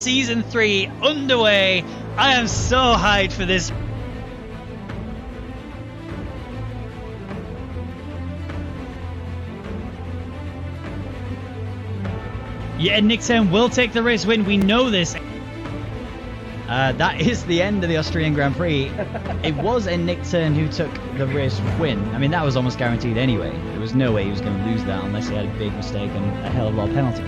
Season 3 underway. I am so hyped for this. Yeah, Nicktown will take the race win. We know this. That is the end of the Austrian Grand Prix. It was Nicktown who took the race win. I mean, that was almost guaranteed anyway. There was no way he was going to lose that unless he had a big mistake and a hell of a lot of penalty.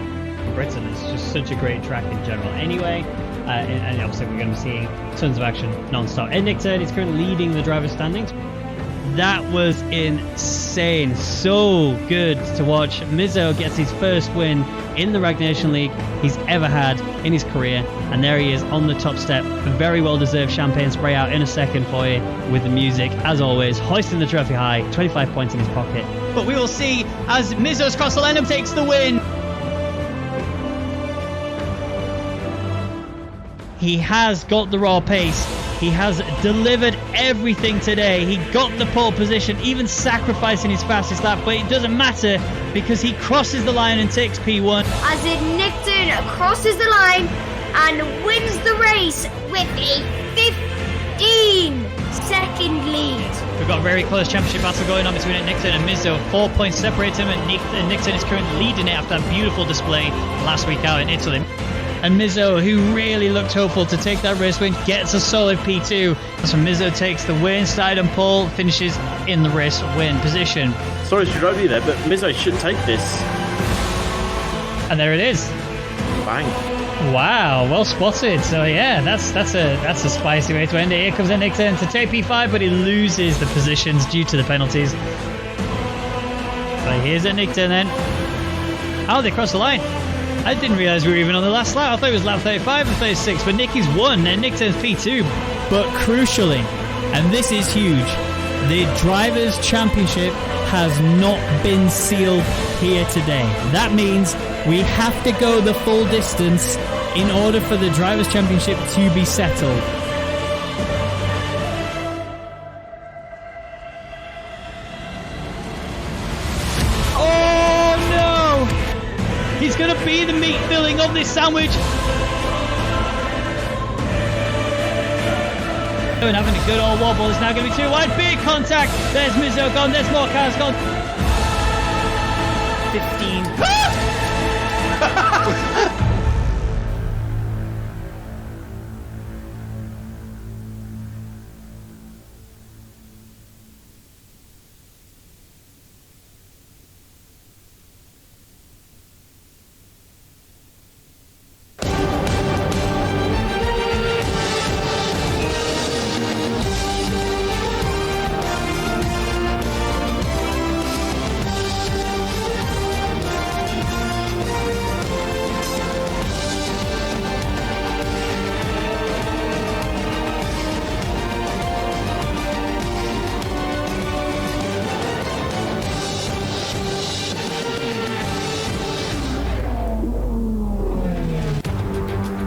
Britain is just such a great track in general anyway, and obviously we're going to be seeing tons of action non-stop. Nicktown is currently leading the driver's standings. That was insane. So good to watch. Mizzo gets his first win in the Rwagnation League he's ever had in his career, and there he is on the top step. A very well deserved champagne spray out in a second for you with the music, as always, hoisting the trophy high, 25 points in his pocket. But we will see as Mizzo's cross the line and takes the win. He has got the raw pace. He has delivered everything today. He got the pole position, even sacrificing his fastest lap, but it doesn't matter because he crosses the line and takes P1. As Nicktown crosses the line and wins the race with a 15-second lead. We've got a very close championship battle going on between Nicktown and Mizzo. 4 points separate him, and Nicktown is currently leading it after that beautiful display last week out in Italy. And Mizzo, who really looked hopeful to take that race win, gets a solid P2. So Mizzo takes the win, side and pole, finishes in the race win position. Sorry to interrupt you there, but Mizzo should take this. And there it is. Bang. Wow, well spotted. So yeah, that's a spicy way to end it. Here comes Nicktown to take P5, but he loses the positions due to the penalties. But here's Nicktown then. Oh, they crossed the line. I didn't realise we were even on the last lap. I thought it was lap 35 and 36, but Nicky's won and Nicktown's P2. But crucially, and this is huge, the Drivers' Championship has not been sealed here today. That means we have to go the full distance in order for the Drivers' Championship to be settled. He's going to be the meat filling of this sandwich. And having a good old wobble. It's now going to be too wide. Big contact. There's Mizzo gone. There's more cars gone. 15.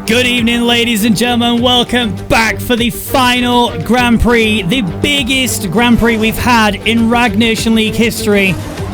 Good evening, ladies and gentlemen. Welcome back for the final Grand Prix, the biggest Grand Prix we've had in Rwagnation League history.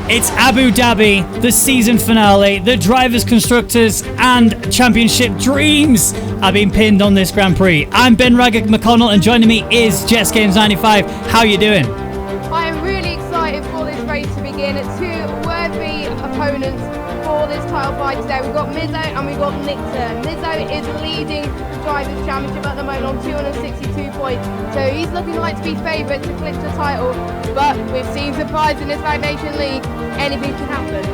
It's Abu Dhabi, the season finale. The drivers, constructors, and championship dreams are being pinned on this Grand Prix. I'm Ben Raggick McConnell, and joining me is Jets Games 95. How are you doing? I am really excited for this race to begin. Two worthy opponents for this title fight today. We've got Mizzo and we've got Nicktown. Mizzo is leading the Drivers' Championship at the moment on 262 points, so he's looking like to be favourite to clinch the title, but we've seen surprise in this Rwagnation League. Anything can happen.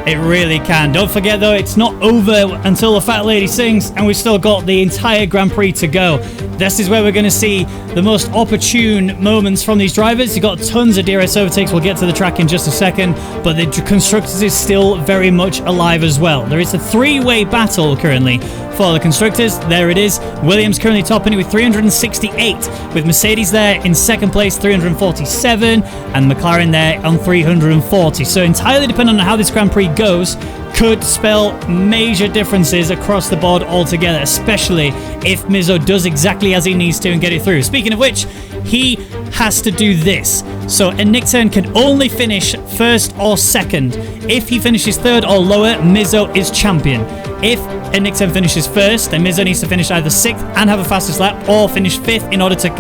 It really can. Don't forget though, it's not over until the Fat Lady sings, and we've still got the entire Grand Prix to go. This is where we're going to see the most opportune moments from these drivers. You've got tons of DRS overtakes. We'll get to the track in just a second, but the constructors is still very much alive as well. There is a three-way battle currently for the constructors. There it is. Williams currently topping it with 368, with Mercedes there in second place, 347, and McLaren there on 340. So entirely depending on how this Grand Prix goes, could spell major differences across the board altogether, especially if Mizzo does exactly as he needs to and get it through. Speaking of which, he has to do this. So Nicktown can only finish first or second. If he finishes third or lower, Mizzo is champion. If Nick 10 finishes first, then Mizzo needs to finish either 6th and have a fastest lap, or finish 5th in order to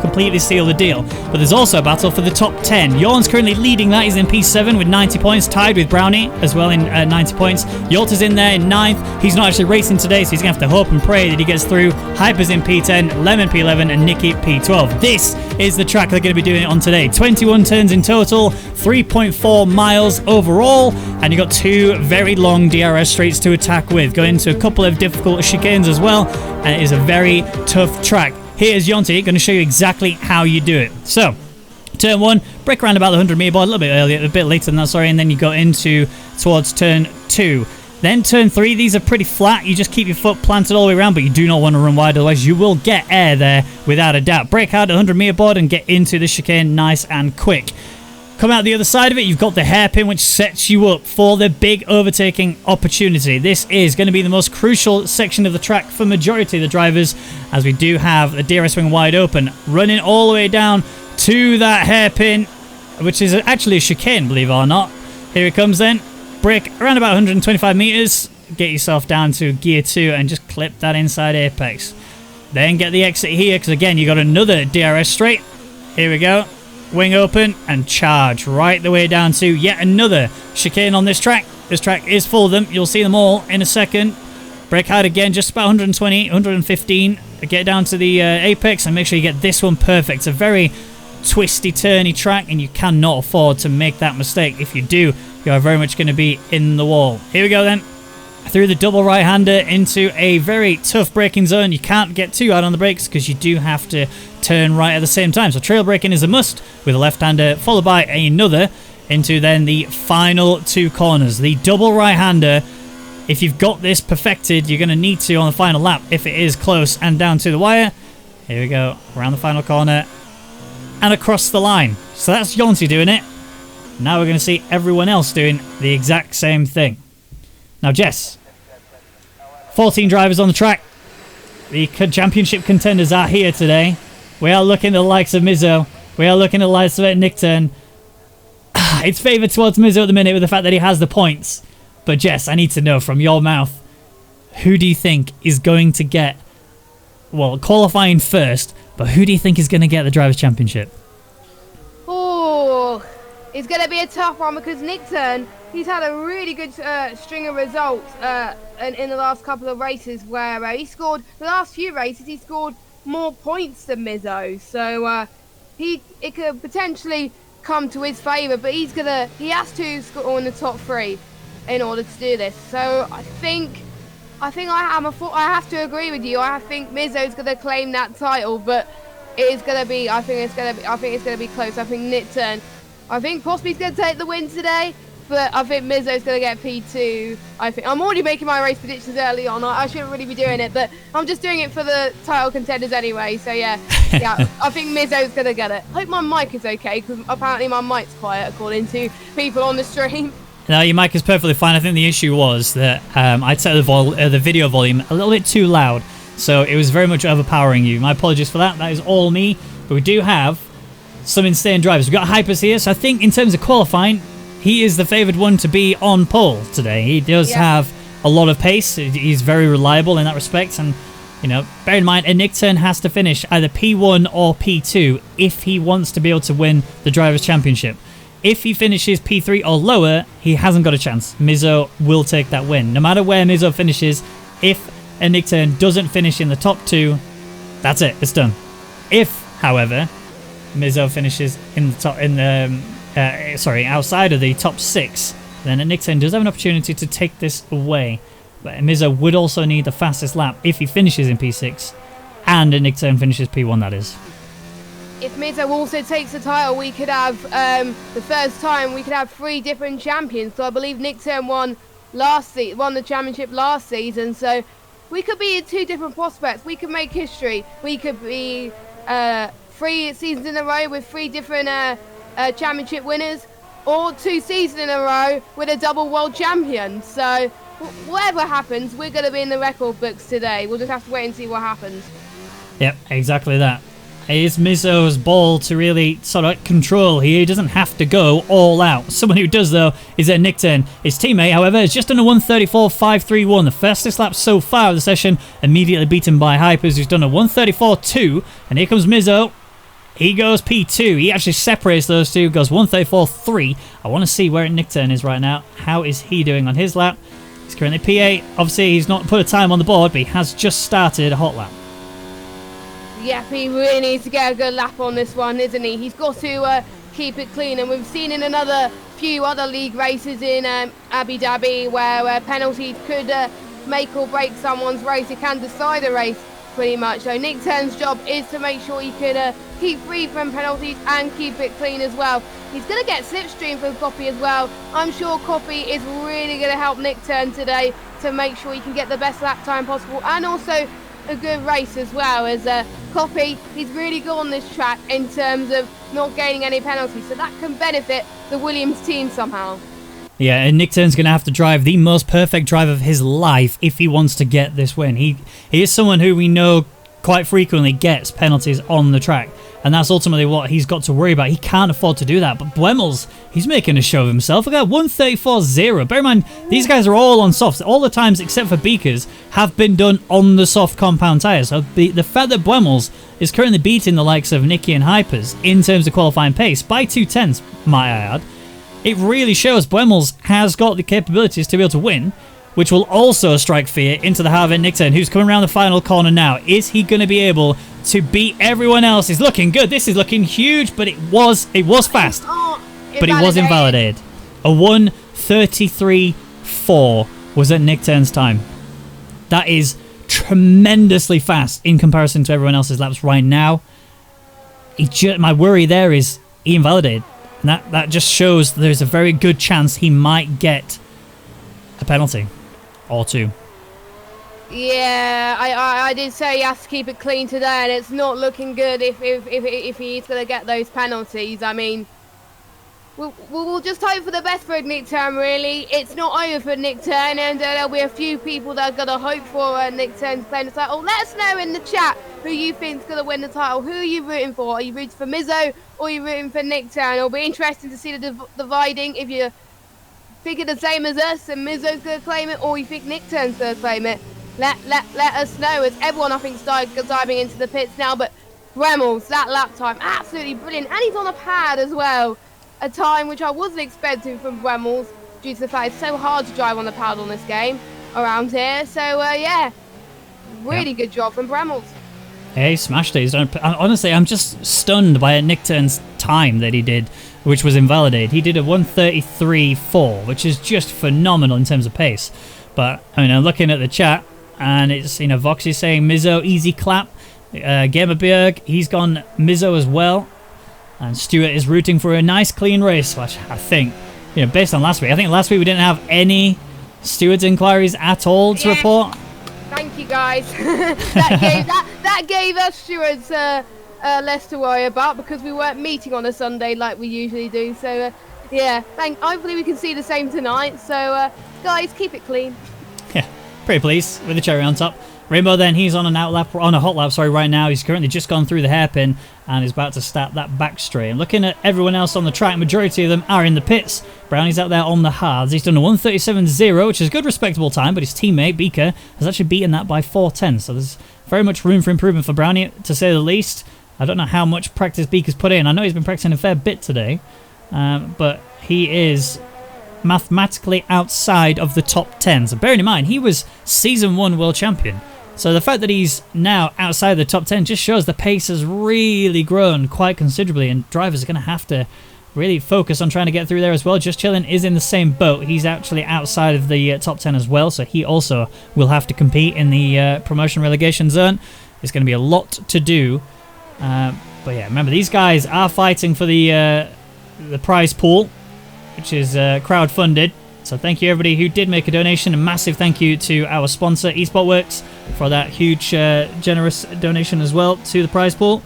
completely seal the deal. But there's also a battle for the top 10. Jorn's currently leading that. He's in P7 with 90 points, tied with Brownie as well in 90 points. Yolta's in there in 9th. He's not actually racing today, so he's going to have to hope and pray that he gets through. Hyper's in P10, Lemon P11, and Nicky P12. This is the track they're going to be doing it on today. 21 turns in total, 3.4 miles overall, and you've got 2 very long DRS straights to attack with. Going into a couple of difficult chicanes as well, and it is a very tough track. Here's Yonti going to show you exactly how you do it. So, turn 1, brake around about the 100 meter board, a little bit earlier, a bit later than that, sorry, and then you go towards turn 2. Then turn 3, these are pretty flat. You just keep your foot planted all the way around, but you do not want to run wide, otherwise you will get air there without a doubt. Brake hard at 100 meter board and get into the chicane nice and quick. Come out the other side of it, you've got the hairpin, which sets you up for the big overtaking opportunity. This is going to be the most crucial section of the track for majority of the drivers, as we do have the DRS wing wide open, running all the way down to that hairpin, which is actually a chicane, believe it or not. Here it comes then. Brake around about 125 meters, get yourself down to gear 2 and just clip that inside apex. Then get the exit here, because again, you got another DRS straight. Here we go. Wing open and charge right the way down to yet another chicane on this track. This track is full of them. You'll see them all in a second. Brake hard again, just about 120, 115. Get down to the apex and make sure you get this one perfect. It's a very twisty, turny track, and you cannot afford to make that mistake. If you do, you are very much going to be in the wall. Here we go then. Through the double right-hander into a very tough braking zone. You can't get too hard on the brakes because you do have to turn right at the same time. So trail braking is a must with a left-hander followed by another into then the final 2 corners. The double right-hander, if you've got this perfected, you're going to need to on the final lap if it is close and down to the wire. Here we go. Around the final corner and across the line. So that's Yonti doing it. Now we're going to see everyone else doing the exact same thing. Now, Jess, 14 drivers on the track. The championship contenders are here today. We are looking at the likes of Mizzo. We are looking at the likes of Nick Turn. It's favoured towards Mizzo at the minute with the fact that he has the points. But Jess, I need to know from your mouth, who do you think is going to get, well, qualifying first, but who do you think is going to get the Drivers' Championship? Oh, it's going to be a tough one because Nick Turn, he's had a really good string of results in the last couple of races where he scored, the last few races, he scored more points than Mizzo. So it could potentially come to his favour, but he has to score in the top 3 in order to do this. So I think I have to agree with you. I think Mizzo's going to claim that title, but it is going to be. I think it's going to be close. I think Nick Turn, I think possibly he's going to take the win today, but I think Mizzo's going to get P2. I think I'm already making my race predictions early on. I shouldn't really be doing it, but I'm just doing it for the title contenders anyway. So yeah, I think Mizzo's going to get it. I hope my mic is okay because apparently my mic's quiet according to people on the stream. No, your mic is perfectly fine. I think the issue was that I'd set the video volume a little bit too loud, so it was very much overpowering you. My apologies for that. That is all me. But we do have some insane drivers. We've got Hypers here, so I think in terms of qualifying, he is the favoured one to be on pole today. He does have a lot of pace. He's very reliable in that respect, and bear in mind, a Nick Turn has to finish either P1 or P2 if he wants to be able to win the Drivers' Championship. If he finishes P3 or lower, he hasn't got a chance. Mizzo will take that win. No matter where Mizzo finishes, if a Nick Turn doesn't finish in the top 2, that's it. It's done. If, however, Mizzo finishes in the top, outside of the top 6, then a Nick Turn does have an opportunity to take this away. But Mizzo would also need the fastest lap if he finishes in P6, and a Nick Turn finishes P1, that is. If Mizzo also takes the title, we could have, the first time, we could have 3 different champions. So I believe Nick Turn won the championship last season. So we could be 2 different prospects. We could make history. We could be 3 seasons in a row with 3 different championship winners, or 2 seasons in a row with a double world champion. So whatever happens, we're going to be in the record books today. We'll just have to wait and see what happens. Yep, exactly that. is Mizzo's ball to really sort of control here. He doesn't have to go all out. Someone who does, though, is Nick Turn. His teammate, however, is just done a 134.531. The fastest lap so far of the session, immediately beaten by Hypers, who's done a 134.2. And here comes Mizzo. He goes P2. He actually separates those two, goes 134.3. I want to see where Nick Turn is right now. How is he doing on his lap? He's currently P8. Obviously, he's not put a time on the board, but he has just started a hot lap. Yep, he really needs to get a good lap on this one, isn't he? He's got to keep it clean, and we've seen in another few other league races in Abu Dhabi where penalties could make or break someone's race. It can decide a race pretty much. So Nick Turn's job is to make sure he can keep free from penalties and keep it clean as well. He's going to get slipstream from Copy as well. I'm sure Copy is really going to help Nick Turn today to make sure he can get the best lap time possible, and also a good race as well. As Copy, he's really good on this track in terms of not gaining any penalties, so that can benefit the Williams team somehow. Yeah, and Nick Turn's going to have to drive the most perfect drive of his life if he wants to get this win. He is someone who we know quite frequently gets penalties on the track, and that's ultimately what he's got to worry about. He can't afford to do that. But Buemels, he's making a show of himself. Look at 134.0. Bear in mind, these guys are all on softs. All the times except for Beakers have been done on the soft compound tyres. So the fact that Buemels is currently beating the likes of Nicky and Hypers in terms of qualifying pace by 2/10, might I add, it really shows Buemels has got the capabilities to be able to win, which will also strike fear into the heart of Nick Turn, who's coming around the final corner now. Is he going to be able to beat everyone else? He's looking good. This is looking huge, but it was fast. But it was invalidated. A 133.4 was at Nick Turn's time. That is tremendously fast in comparison to everyone else's laps right now. My worry there is he invalidated. And that just shows there's a very good chance he might get a penalty or two. Yeah, I did say he has to keep it clean today, and it's not looking good if he's going to get those penalties. I mean, we'll just hope for the best for Nick Turn, really. It's not over for Nick Turn, and there'll be a few people that are going to hope for Nick Turn's playing the title. Let us know in the chat who you think's going to win the title. Who are you rooting for? Are you rooting for Mizzo or are you rooting for Nick Turn? It'll be interesting to see the dividing if you think the same as us and Mizzo's going to claim it, or you think Nick Turn's going to claim it. Let us know, as everyone I think is diving into the pits now. But Bremels, that lap time, absolutely brilliant, and he's on a pad as well, a time which I wasn't expecting from Bremels due to the fact it's so hard to drive on the pad on this game around here. So yeah, really good job from Bremels. Hey, smashed it. Honestly, I'm just stunned by Nick Turn's time that he did, which was invalidated. He did a 133.4, which is just phenomenal in terms of pace. But I mean, I'm looking at the chat, and it's, Voxy saying Mizzo, easy clap. Gamerberg, he's gone Mizzo as well. And Stuart is rooting for a nice clean race, which I think, based on last week, I think last week we didn't have any stewards inquiries at all to report. Thank you, guys. that gave us stewards less to worry about, because we weren't meeting on a Sunday like we usually do. So yeah, hopefully we can see the same tonight. So guys, keep it clean. Yeah, pretty pleased with the cherry on top. Rainbow then, he's on a hot lap, right now. He's currently just gone through the hairpin and is about to start that back straight. And looking at everyone else on the track, majority of them are in the pits. Brownie's out there on the hards. He's done a 137.0, which is a good, respectable time, but his teammate, Beaker, has actually beaten that by 4:10. So there's very much room for improvement for Brownie, to say the least. I don't know how much practice Beaker's put in. I know he's been practicing a fair bit today, but he is mathematically outside of the top 10. So bearing in mind, he was Season 1 World Champion. So the fact that he's now outside the top 10 just shows the pace has really grown quite considerably, and drivers are going to have to really focus on trying to get through there as well. Just Chillin is in the same boat. He's actually outside of the top 10 as well, so he also will have to compete in the promotion relegation zone. There's going to be a lot to do. But yeah, remember, these guys are fighting for the prize pool, which is crowd-funded. So thank you everybody who did make a donation. A massive thank you to our sponsor, eSportWorks, for that huge, generous donation as well to the prize pool.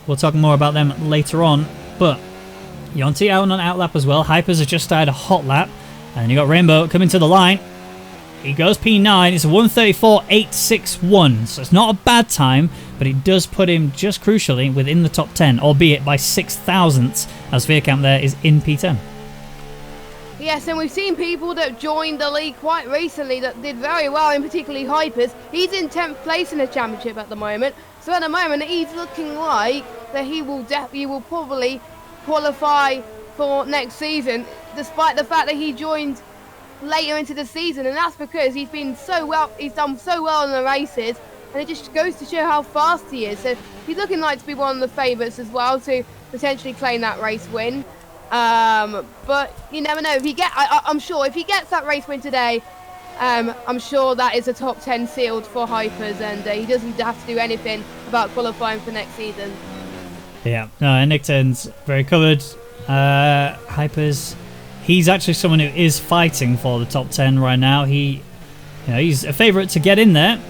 We'll talk more about them later on. But Yonti out on outlap as well. Hypers has just started a hot lap. And you got Rainbow coming to the line. He goes P9. It's a 1:34.861. So it's not a bad time, but it does put him just crucially within the top 10, albeit by 6 thousandths, as Veerkamp there is in P10. Yes, and we've seen people that joined the league quite recently that did very well, in particularly Hypers. He's in 10th place in the championship at the moment. So at the moment, he's looking like that he will probably qualify for next season, despite the fact that he joined later into the season, and that's because he's done so well in the races, and it just goes to show how fast he is. So he's looking like to be one of the favourites as well to potentially claim that race win. But you never know. I'm sure if he gets that race win today, I'm sure that is a top 10 sealed for Hypers, and he doesn't have to do anything about qualifying for next season. Yeah, no, Nick Turn's very covered. Hypers, he's actually someone who is fighting for the top 10 right now. He's a favourite to get in there.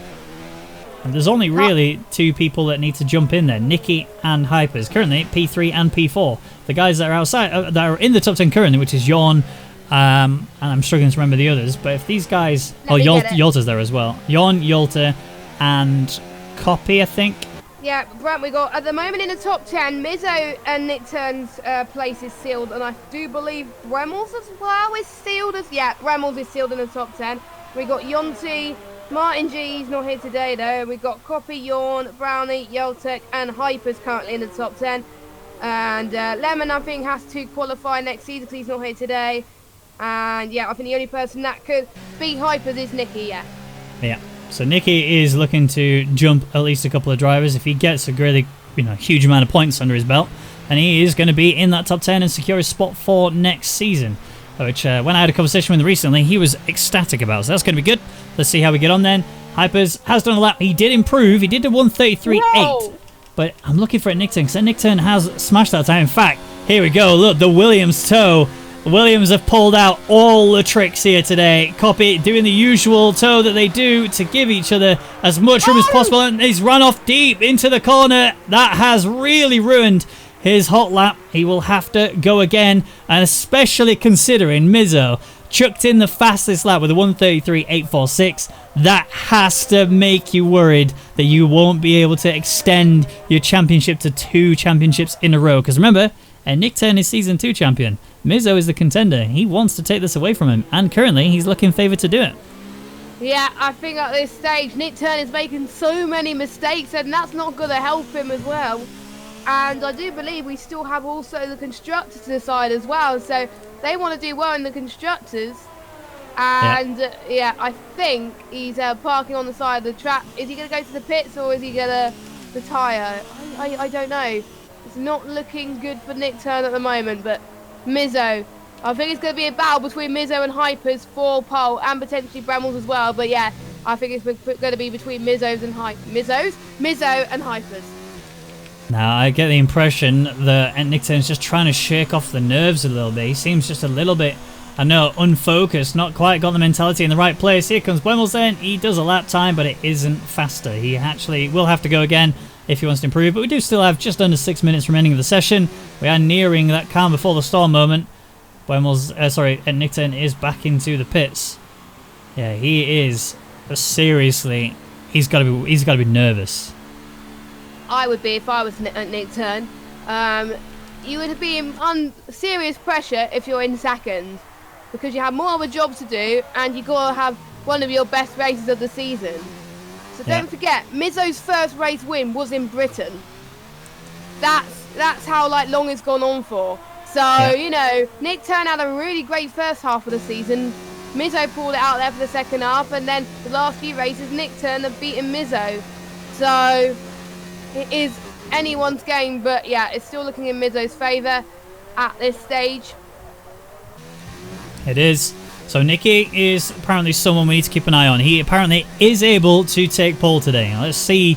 And there's only really two people that need to jump in there, Nicky and Hypers. Currently, P3 and P4. The guys that are outside, that are in the top 10 currently, which is Jon, and I'm struggling to remember the others. But if these guys, Yolta's there as well. Jon, Yolta, and Copy, I think. Yeah, Brent, we got at the moment in the top 10, Mizzo and Nick Turn's place is sealed, and I do believe Bremels as well is sealed. Bremels is sealed in the top 10. We got Yonti, Martin G's not here today though. We got Copy, Yawn, Brownie, Yoltek, and Hypers currently in the top 10. And Lemon, I think, has to qualify next season because he's not here today. And yeah, I think the only person that could beat Hypers is Nicky. Yeah. So Nicky is looking to jump at least a couple of drivers. If he gets a really, huge amount of points under his belt, and he is going to be in that top 10 and secure his spot for next season. Which, when I had a conversation with him recently, he was ecstatic about. So that's going to be good. Let's see how we get on then. Hypers has done a lap. He did improve. He did a 1:33.8. But I'm looking for a Nick Turn, because Nick Turn has smashed that time. In fact, here we go. Look, the Williams toe. Williams have pulled out all the tricks here today. Copy doing the usual toe that they do to give each other as much room as possible. And he's run off deep into the corner. That has really ruined his hot lap. He will have to go again, and especially considering Mizzo chucked in the fastest lap with a 1:33.846. That has to make you worried that you won't be able to extend your championship to 2 championships in a row. Because remember, Nick Turn is Season 2 champion. Mizzo is the contender. He wants to take this away from him, and currently he's looking favoured to do it. Yeah, I think at this stage, Nick Turn is making so many mistakes, and that's not going to help him as well. And I do believe we still have also the constructors to the side as well, so they want to do well in the constructors. And I think he's parking on the side of the track. Is he going to go to the pits, or is he going to retire? I don't know. It's not looking good for Nick Turn at the moment, but Mizzo, I think it's going to be a battle between Mizzo and Hypers for pole, and potentially Bremels as well. But yeah, I think it's going to be between Mizzo and Hypers. Now, I get the impression that Nick Turn's just trying to shake off the nerves a little bit. He seems just a little bit, unfocused, not quite got the mentality in the right place. Here comes Bremels then. He does a lap time, but it isn't faster. He actually will have to go again if he wants to improve, but we do still have just under 6 minutes remaining of the session. We are nearing that calm before the storm moment. Nick Turn is back into the pits. Yeah, he is. But seriously, he's got to be nervous. I would be if I was Nick Turn. You would be in serious pressure if you're in second, because you have more of a job to do, and you got to have one of your best races of the season. So don't forget, Mizzo's first race win was in Britain. That's how long it's gone on for. So Nick Turn had a really great first half of the season. Mizzo pulled it out there for the second half, and then the last few races, Nick Turn have beaten Mizzo. So it is anyone's game, but yeah, it's still looking in Mizzo's favour at this stage. It is. So Nicky is apparently someone we need to keep an eye on. He apparently is able to take pole today. Let's see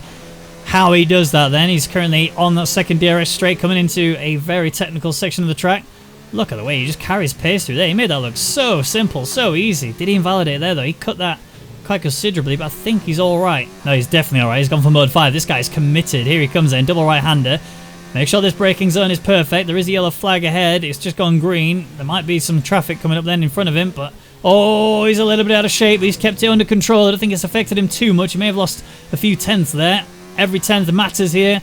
how he does that then. He's currently on that second DRS straight, coming into a very technical section of the track. Look at the way he just carries pace through there. He made that look so simple, so easy. Did he invalidate there though? He cut that quite considerably, but I think he's alright. No, he's definitely alright. He's gone for mode 5. This guy's committed. Here he comes then, double right-hander. Make sure this braking zone is perfect. There is a yellow flag ahead. It's just gone green. There might be some traffic coming up then in front of him, but Oh, he's a little bit out of shape, but he's kept it under control. I don't think it's affected him too much. He may have lost a few tenths there. Every tenth matters here.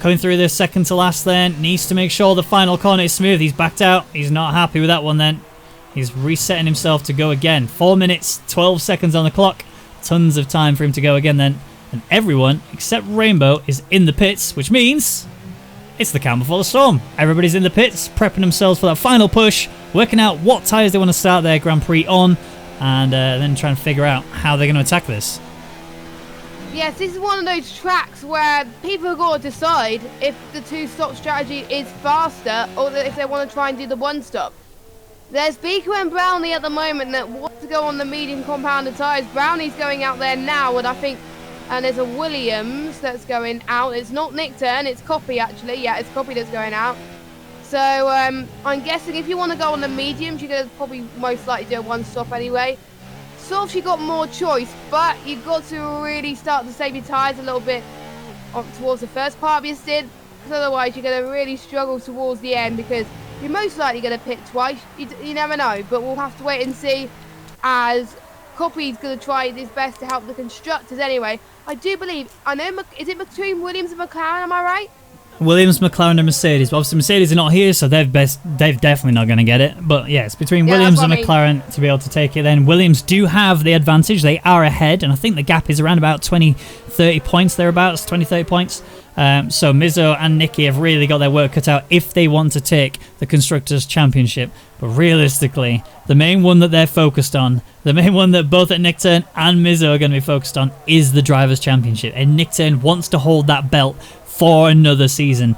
Going through this second to last then. Needs to make sure the final corner is smooth. He's backed out. He's not happy with that one then. He's resetting himself to go again. 4 minutes, 12 seconds on the clock. Tons of time for him to go again then. And everyone, except Rainbow, is in the pits, which means it's the calm before the storm. Everybody's in the pits, prepping themselves for that final push, working out what tyres they want to start their Grand Prix on, and then trying to figure out how they're going to attack this. Yes, this is one of those tracks where people have got to decide if the two-stop strategy is faster or if they want to try and do the one-stop. There's Beaker and Brownie at the moment that want to go on the medium compounded tyres. Brownie's going out there now, and I think, and there's a Williams that's going out. It's not Nick Turn, it's Copy actually. Yeah, it's Copy that's going out. So I'm guessing if you want to go on the mediums, you're going to probably most likely do a one-stop anyway. Softs, you've got more choice, but you've got to really start to save your tyres a little bit towards the first part of your stint, because otherwise you're going to really struggle towards the end, because you're most likely going to pit twice. You never know, but we'll have to wait and see, as Copy's going to try his best to help the constructors anyway. I do believe, I know, is it between Williams and McLaren, am I right? Williams, McLaren and Mercedes. But obviously Mercedes are not here, so they're definitely not going to get it. But yeah, it's between Williams and McLaren to be able to take it. Then Williams do have the advantage. They are ahead, and I think the gap is around about 20-30 points thereabouts, 20-30 points. So Mizzo and Nicky have really got their work cut out if they want to take the Constructors' Championship. But realistically, the main one that they're focused on, the main one that both at Nick Turn and Mizzo are going to be focused on, is the Drivers' Championship. And Nick Turn wants to hold that belt for another season.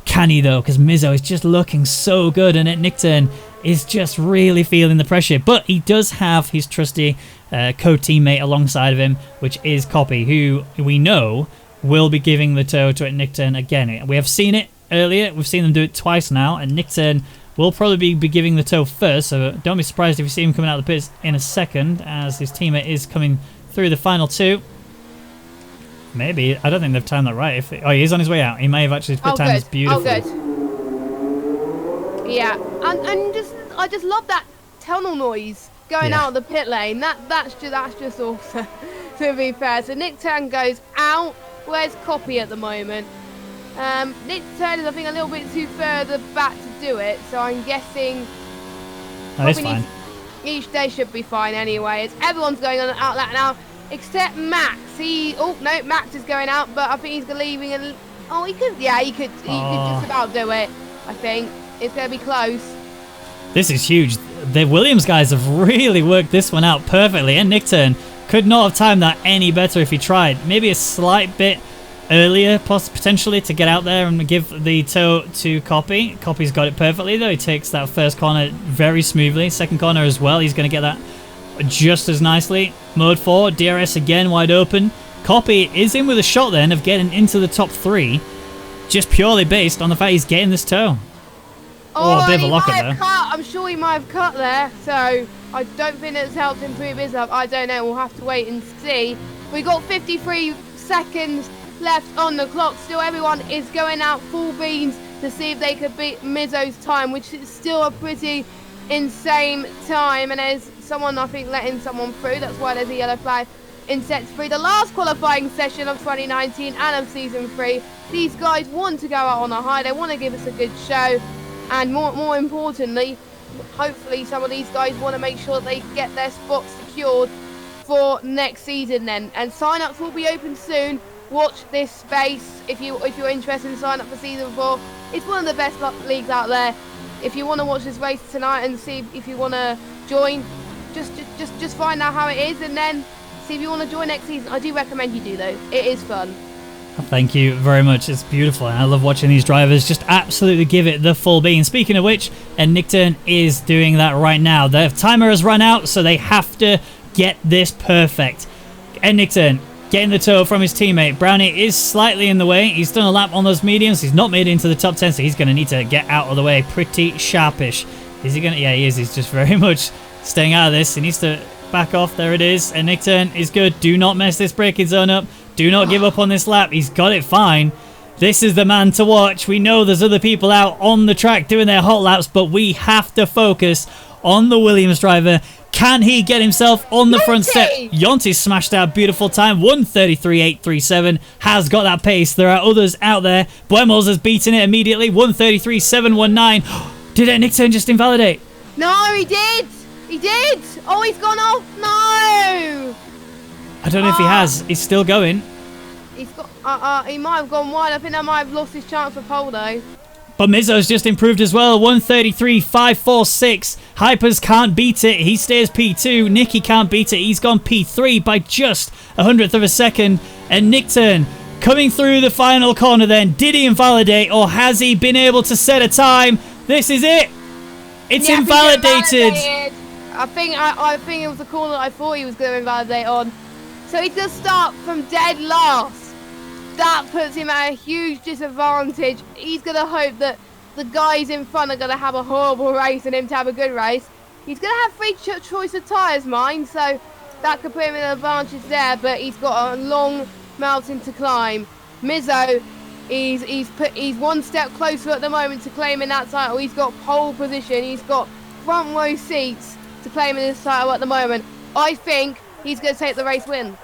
Can he though? Because Mizzo is just looking so good, and Nick Turn is just really feeling the pressure. But he does have his trusty co-teammate alongside of him, which is Copy, who we know will be giving the tow to Nick Turn again. We have seen it earlier. We've seen them do it twice now, and Nick Turn will probably be giving the tow first. So don't be surprised if you see him coming out of the pits in a second, as his teammate is coming through the final two. Maybe. I don't think they've timed that right. Oh, he is on his way out. He may have actually timed this beautifully. Oh, good. Yeah, and I just love that tunnel noise going out of the pit lane. That's just awesome. To be fair, so Nick Turn goes out. Where's Copy at the moment? Nick Turn is, I think, a little bit too further back to do it. So I'm guessing. That's fine. Each day should be fine anyway. Everyone's going on out that now. Except Max. Max is going out, but I think he's leaving. He could just about do it. I think it's going to be close. This is huge. The Williams guys have really worked this one out perfectly, and Nick Turn could not have timed that any better if he tried. Maybe a slight bit earlier, potentially, to get out there and give the tow to Copy. Copy's got it perfectly though. He takes that first corner very smoothly. Second corner as well. He's going to get that just as nicely. Mode 4, DRS again wide open. Copy is in with a shot then of getting into the top 3, just purely based on the fact he's getting this tow. A bit of a lockup there. I'm sure he might have cut there, so I don't think it's helped improve his up. I don't know, we'll have to wait and see. We got 53 seconds left on the clock. Still everyone is going out full beans to see if they could beat Mizzo's time, which is still a pretty insane time. And there's someone, I think, letting someone through. That's why there's a yellow flag in set 3. The last qualifying session of 2019 and of season 3. These guys want to go out on a high. They want to give us a good show. And more importantly, hopefully some of these guys want to make sure that they get their spots secured for next season then. And sign-ups will be open soon. Watch this space if you're interested in sign up for season 4. It's one of the best leagues out there. If you want to watch this race tonight and see if you want to join, just find out how it is, and then see if you want to join next season. I do recommend you do though. It is fun. Thank you very much. It's beautiful. I love watching these drivers just absolutely give it the full bean. Speaking of which, and Nick Turn is doing that right now. The timer has run out, so they have to get this perfect. And Nick Turn getting the tow from his teammate. Brownie is slightly in the way. He's done a lap on those mediums. He's not made it into the top 10, so he's going to need to get out of the way pretty sharpish. Is he going to? Yeah, he is. He's just very much staying out of this. He needs to back off. There it is. And Nick Turn is good. Do not mess this braking zone up. Do not give up on this lap. He's got it fine. This is the man to watch. We know there's other people out on the track doing their hot laps, but we have to focus on the Williams driver. Can he get himself on the front step? Yonti smashed out beautiful time. 1:33.837 has got that pace. There are others out there. Buemos has beaten it immediately. 1:33.719. Did a Nick turn just invalidate? No, he did. He did. Oh, he's gone off. No. I don't know if he has. He's still going. He's got. He might have gone wide. I think that might have lost his chance for pole though. But Mizzo's just improved as well. 1:33.546. Hypers can't beat it. He stays P2. Nicky can't beat it. He's gone P3 by just a hundredth of a second. And Nick Turn coming through the final corner then. Did he invalidate or has he been able to set a time? This is it. It's invalidated. I think it was the corner that I thought he was going to invalidate on. So he does start from dead last. That puts him at a huge disadvantage. He's going to hope that the guys in front are going to have a horrible race and him to have a good race. He's going to have free choice of tyres, mind, so that could put him in an advantage there, but he's got a long mountain to climb. Mizzo, he's one step closer at the moment to claiming that title. He's got pole position. He's got front row seats to claiming this title at the moment. I think he's going to take the race win.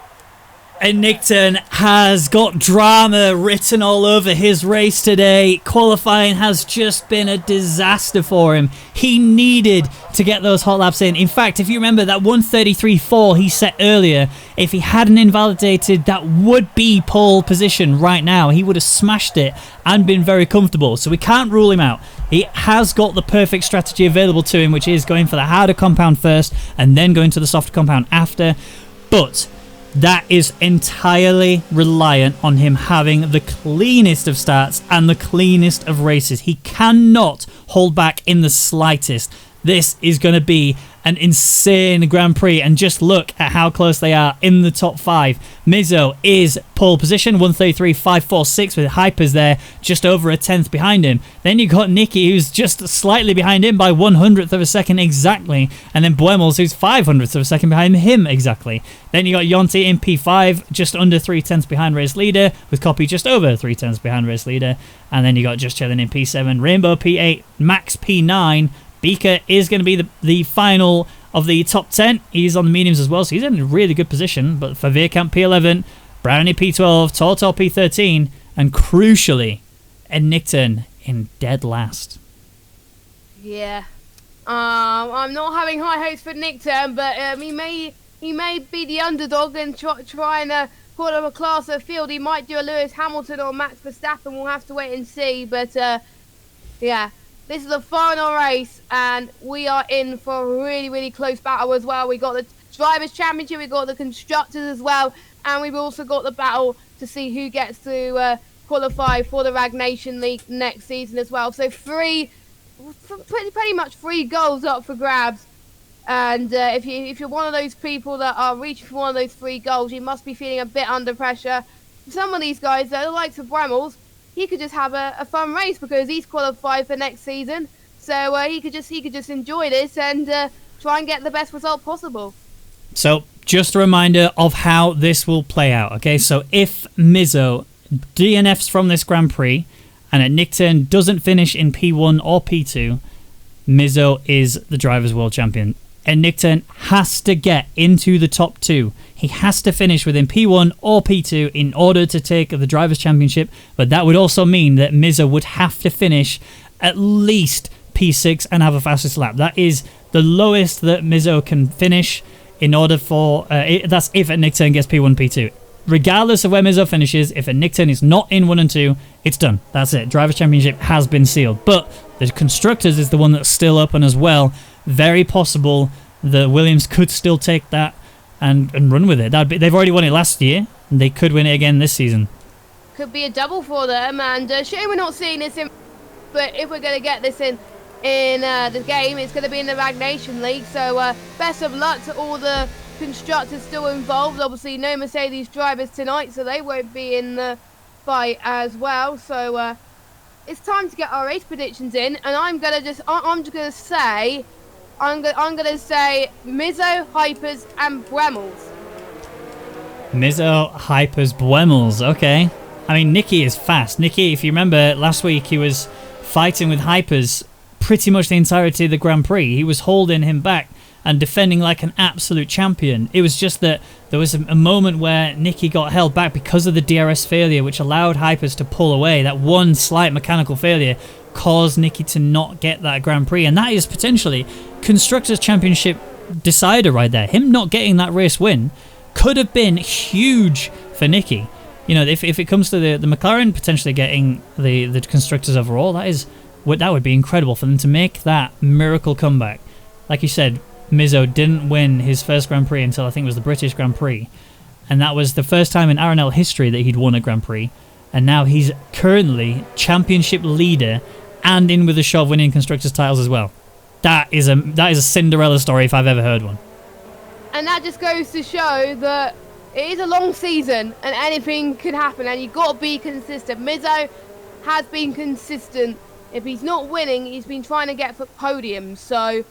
And Nickton has got drama written all over his race today. Qualifying has just been a disaster for him. He needed to get those hot laps in. In fact, if you remember that 1:33.4 he set earlier, if he hadn't invalidated, that would be pole position right now. He would have smashed it and been very comfortable. So we can't rule him out. He has got the perfect strategy available to him, which is going for the harder compound first and then going to the softer compound after. But that is entirely reliant on him having the cleanest of starts and the cleanest of races. He cannot hold back in the slightest. This is going to be an insane Grand Prix, and just look at how close they are in the top 5. Mizzo is pole position, 1:33.546 with Hypers there, just over a tenth behind him. Then you got Nicky, who's just slightly behind him by 1/100th of a second exactly, and then Buemos, who's 5/100th of a second behind him exactly. Then you got Yonti in P5, just under 3/10 behind race leader, with Copy just over 3/10 behind race leader, and then you got Just Chilling in P7, Rainbow P8, Max P9. Beaker is going to be the final of the top 10. He's on the mediums as well, so he's in a really good position. But for Veerkamp P11, Brownie P12, Tortor P13, and crucially, Ed Nickton in dead last. Yeah. I'm not having high hopes for Nickton, but he may be the underdog and try and pull up a class of field. He might do a Lewis Hamilton or Max Verstappen. We'll have to wait and see. But yeah. This is the final race, and we are in for a really, really close battle as well. We got the Drivers' Championship, we got the Constructors as well, and we've also got the battle to see who gets to qualify for the Rwagnation League next season as well. So pretty much 3 goals up for grabs. And if you're one of those people that are reaching for one of those 3 goals, you must be feeling a bit under pressure. Some of these guys, the likes of Bremels, he could just have a fun race because he's qualified for next season. So he could just enjoy this and try and get the best result possible. So just a reminder of how this will play out. Okay, so if Mizzo DNFs from this Grand Prix and at Nickton doesn't finish in P1 or P2, Mizzo is the Drivers' World Champion. And Nickton has to get into the top 2. He has to finish within P1 or P2 in order to take the Drivers' Championship, but that would also mean that Mizzo would have to finish at least P6 and have a fastest lap. That is the lowest that Mizzo can finish in order for... that's if at Nickton gets P1, P2. Regardless of where Mizzo finishes, if a Nickton is not in 1 and 2, it's done. That's it. Drivers' Championship has been sealed. But the Constructors is the one that's still open as well. Very possible that Williams could still take that and run with it. They've already won it last year, and they could win it again this season. Could be a double for them, and shame we're not seeing this in. But if we're going to get this in the game, it's going to be in the Rwagnation League. So best of luck to all the Constructors still involved. Obviously, no Mercedes drivers tonight, so they won't be in the fight as well. So it's time to get our race predictions in, and I'm just gonna say Mizzo, Hypers, and Bremels. Mizzo, Hypers, Buemels. Okay. I mean, Nicky is fast. Nicky, if you remember last week, he was fighting with Hypers pretty much the entirety of the Grand Prix. He was holding him back and defending like an absolute champion. It was just that there was a moment where Nicky got held back because of the DRS failure, which allowed Hypers to pull away. That one slight mechanical failure caused Nicky to not get that Grand Prix, and that is potentially Constructors' Championship decider right there. Him not getting that race win could have been huge for Nicky. You know, if it comes to the McLaren potentially getting the Constructors overall, that would be incredible for them to make that miracle comeback. Like you said, Mizzo didn't win his first Grand Prix until I think it was the British Grand Prix, and that was the first time in RNL history that he'd won a Grand Prix, and now he's currently championship leader and in with a shot of winning Constructors titles as well. That is a Cinderella story if I've ever heard one. And that just goes to show that it is a long season and anything could happen, and you've got to be consistent. Mizzo has been consistent. If he's not winning, he's been trying to get for podiums. So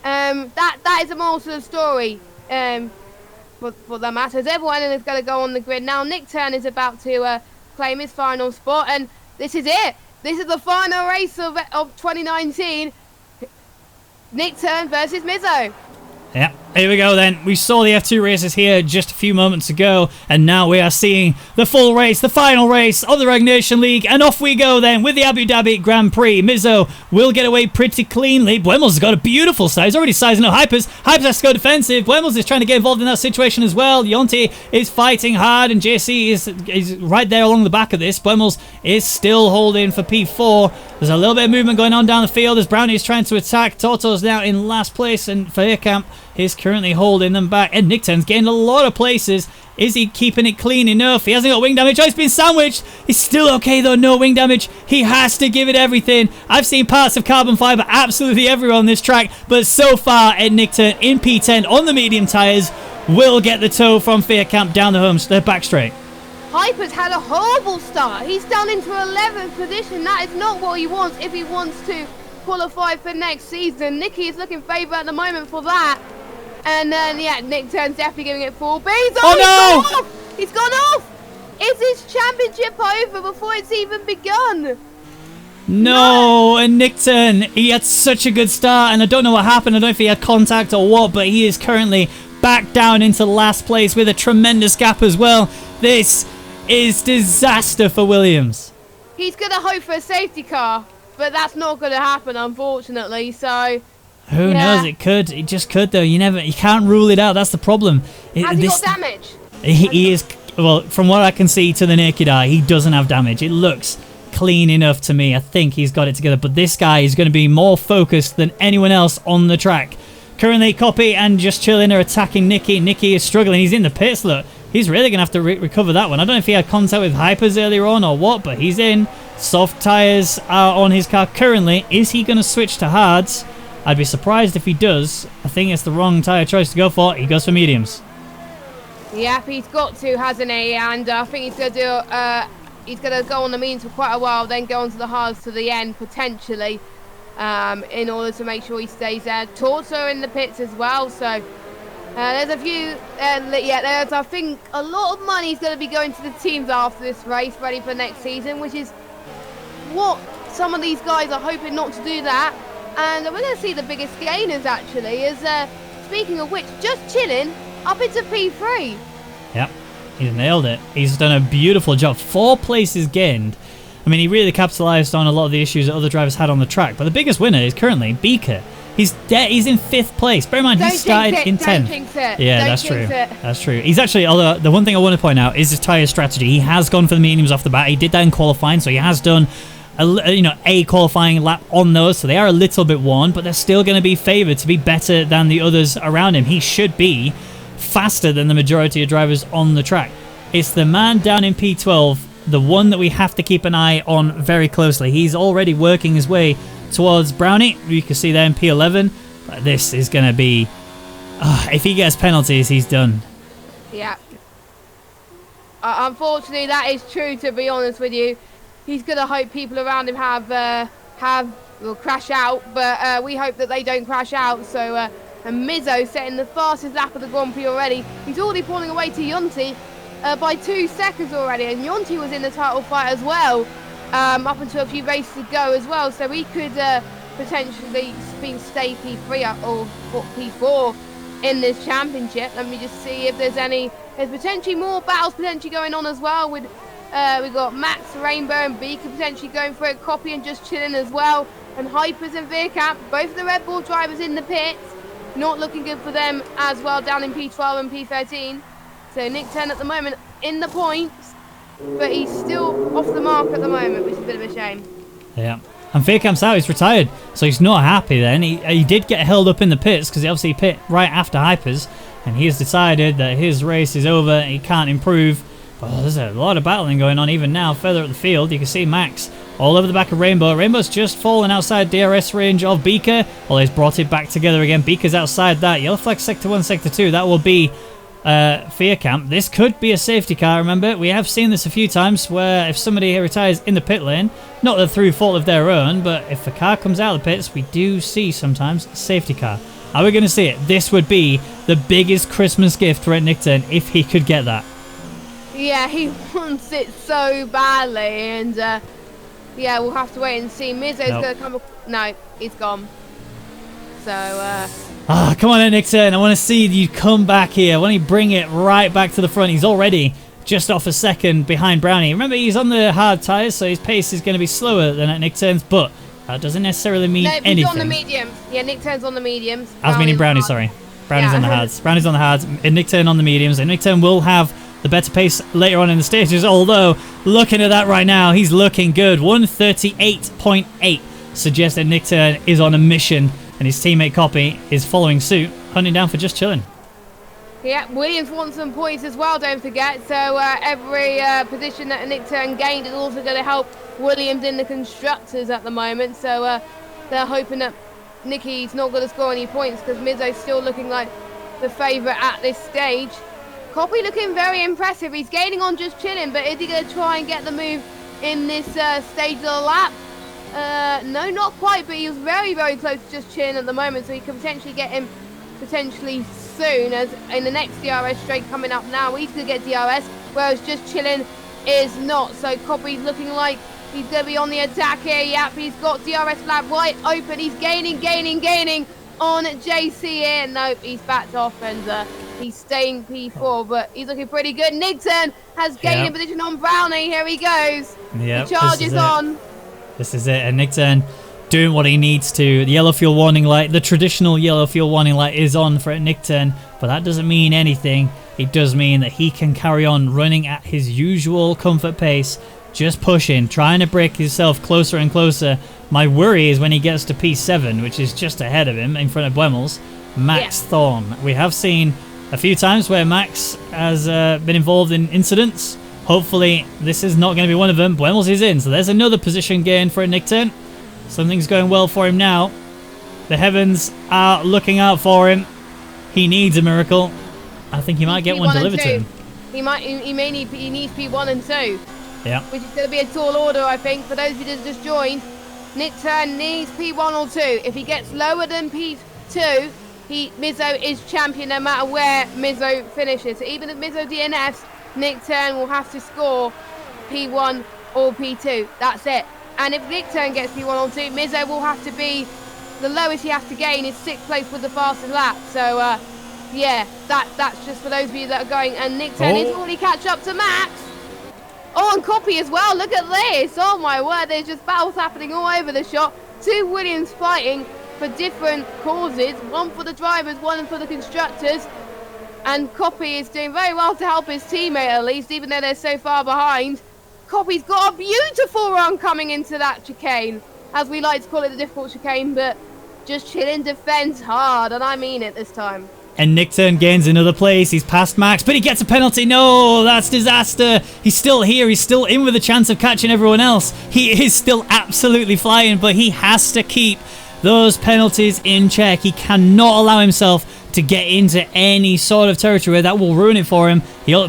that is a moral to the story for the matters. Everyone is going to go on the grid now. Nick Turn is about to claim his final spot, and this is it. This is the final race of 2019. Nick Turn versus Mizzo. Yeah, here we go then. We saw the F2 races here just a few moments ago, and now we are seeing the full race, the final race of the Rwagnation League, and off we go then with the Abu Dhabi Grand Prix. Mizzo will get away pretty cleanly. Buemels has got a beautiful size. He's already sizing up Hypers. Hypers has to go defensive. Buemels is trying to get involved in that situation as well. Yonti is fighting hard, and JC is right there along the back of this. Buemels is still holding for P4. There's a little bit of movement going on down the field as Brownie is trying to attack. Toto's now in last place, and Faircamp is currently holding them back. And Nickton's getting a lot of places. Is he keeping it clean enough? He hasn't got wing damage. Oh, he's been sandwiched. He's still okay though, no wing damage. He has to give it everything. I've seen parts of carbon fiber absolutely everywhere on this track, but so far Ed Nickton in P10 on the medium tyres will get the tow from Faircamp down the back straight. Hyper's had a horrible start. He's down into 11th position. That is not what he wants if he wants to qualify for next season. Nicky is looking favourite at the moment for that. And then, yeah, Nick Turn's definitely giving it full. But he's no! He's gone off! Is his championship over before it's even begun? No, and Nick Turn, he had such a good start, and I don't know what happened. I don't know if he had contact or what, but he is currently back down into last place with a tremendous gap as well. This is disaster for Williams. He's going to hope for a safety car, but that's not going to happen, unfortunately, so... Who knows? It could. It just could, though. You can't rule it out. That's the problem. Has he got damage? He is... Well, from what I can see to the naked eye, he doesn't have damage. It looks clean enough to me. I think he's got it together. But this guy is going to be more focused than anyone else on the track. Currently, Copy and Just Chillin' are attacking Nicky. Nicky is struggling. He's in the pits, look. He's really going to have to recover that one. I don't know if he had contact with Hypers earlier on or what, but he's in. Soft tyres are on his car currently. Is he going to switch to hards? I'd be surprised if he does. I think it's the wrong tyre choice to go for. He goes for mediums. Yep, he's got to, hasn't he? And I think he's going to do. He's going to go on the mediums for quite a while, then go on to the hards to the end potentially, in order to make sure he stays there. Torso in the pits as well. So there's a few. There's, I think a lot of money is going to be going to the teams after this race, ready for next season, which is what some of these guys are hoping not to do that. And we're going to see the biggest gainers actually, as speaking of which, Just Chillin' up into P3. Yep, he's nailed it. He's done a beautiful job. 4 places gained. I mean, he really capitalised on a lot of the issues that other drivers had on the track. But the biggest winner is currently Beaker. He's in 5th place. Bear in mind, he started in 10th. Yeah, that's true. That's true. He's actually, although the one thing I want to point out is his tyre strategy. He has gone for the mediums off the bat. He did that in qualifying, so he has done a qualifying lap on those, so they are a little bit worn, but they're still going to be favoured to be better than the others around him. He should be faster than the majority of drivers on the track. It's the man down in P12, the one that we have to keep an eye on very closely. He's already working his way towards Brownie. You can see there in P11, but this is going to be... if he gets penalties, he's done. Yeah. Unfortunately, that is true, to be honest with you. He's going to hope people around him will crash out, but we hope that they don't crash out. So, and Mizzo setting the fastest lap of the Grand Prix already. He's already pulling away to Yonti by 2 seconds already, and Yonti was in the title fight as well, up until a few races ago as well. So he could potentially being stay P3 or P4 in this championship. Let me just see if there's potentially more battles potentially going on as well with we've got Max, Rainbow and Beaker potentially going for a copy and just chilling as well, and Hypers and Veerkamp, both of the Red Bull drivers in the pits, not looking good for them as well down in P12 and P13. So Nick Turn at the moment in the points, but he's still off the mark at the moment, which is a bit of a shame. Yeah. And Veerkamp's out, he's retired, so he's not happy then. He did get held up in the pits because he obviously pit right after Hypers, and he has decided that his race is over, he can't improve. But there's a lot of battling going on even now. Further up the field, you can see Max all over the back of Rainbow. Rainbow's just fallen outside DRS range of Beaker. Well, he's brought it back together again. Beaker's outside that. Yellow flag sector 1, sector 2. That will be Veerkamp. This could be a safety car, remember. We have seen this a few times where if somebody retires in the pit lane, not that through fault of their own, but if a car comes out of the pits, we do see sometimes a safety car. Are we going to see it? This would be the biggest Christmas gift for Nick Turn if he could get that. Yeah, he wants it so badly, and yeah, we'll have to wait and see. Mizzo's going to come... No, he's gone. So, come on, Nick Turn. I want to see you come back here. I want you bring it right back to the front. He's already just off a second behind Brownie. Remember, he's on the hard tyres, so his pace is going to be slower than at Nick Turn's, but that doesn't necessarily mean anything. He's on the mediums. Yeah, Nick Turn's on the mediums. I was meaning Brownie, sorry. Brownie's on the hards. Brownie's on the hards, and Nick Turn on the mediums, and Nick Turn will have the better pace later on in the stages, although looking at that right now, he's looking good. 138.8 suggests that Nick Turn is on a mission, and his teammate Copy is following suit, hunting down for just chilling. Yeah, Williams wants some points as well, don't forget. So every position that Nick Turn gained is also going to help Williams in the constructors at the moment. So they're hoping that Nicky's not going to score any points because Mizzo's still looking like the favourite at this stage. Copy looking very impressive. He's gaining on just chilling, but is he going to try and get the move in this stage of the lap? No, not quite, but he was very, very close to just chilling at the moment, so he can potentially get him potentially soon, as in the next DRS straight coming up now. He's going to get DRS, whereas just chilling is not. So Copy's looking like he's going to be on the attack here. Yep, he's got DRS flag right open. He's gaining on JC here. Nope, he's backed off and he's staying P4, but he's looking pretty good. Nick Turn has gained a position on Brownie. Here he goes. Yep, the charge is on. This is it, and Nick Turn doing what he needs to. The yellow fuel warning light, the traditional yellow fuel warning light is on for Nick Turn, but that doesn't mean anything. It does mean that he can carry on running at his usual comfort pace, just pushing, trying to break himself closer and closer. My worry is when he gets to P7, which is just ahead of him in front of Buemmels, Max Thorn. We have seen a few times where Max has been involved in incidents. Hopefully this is not going to be one of them. Buemmels is in, so there's another position gain for Nick Turn. Something's going well for him now. The heavens are looking out for him. He needs a miracle. I think he might get one delivered to him. He needs P1 and 2. Yeah. Which is going to be a tall order, I think, for those of you that just joined. Nick Turn needs P1 or 2. If he gets lower than P2, Mizzo is champion no matter where Mizzo finishes. So even if Mizzo DNFs, Nick Turn will have to score P1 or P2. That's it. And if Nick Turn gets P1 or 2, Mizzo will have to be, the lowest he has to gain is 6th place with the fastest lap. So, yeah, that's just for those of you that are going. And Nick Turn is already catch up to Max. Oh, and Copy as well. Look at this. Oh, my word. There's just battles happening all over the shop. Two Williams fighting for different causes. One for the drivers, one for the constructors. And Copy is doing very well to help his teammate, at least, even though they're so far behind. Copy's got a beautiful run coming into that chicane, as we like to call it, the difficult chicane, but just chilling defense hard, and I mean it this time. And Nick Turn gains another place. He's past Max, but he gets a penalty. No, that's disaster. He's still here. He's still in with a chance of catching everyone else. He is still absolutely flying, but he has to keep those penalties in check. He cannot allow himself to get into any sort of territory where that will ruin it for him.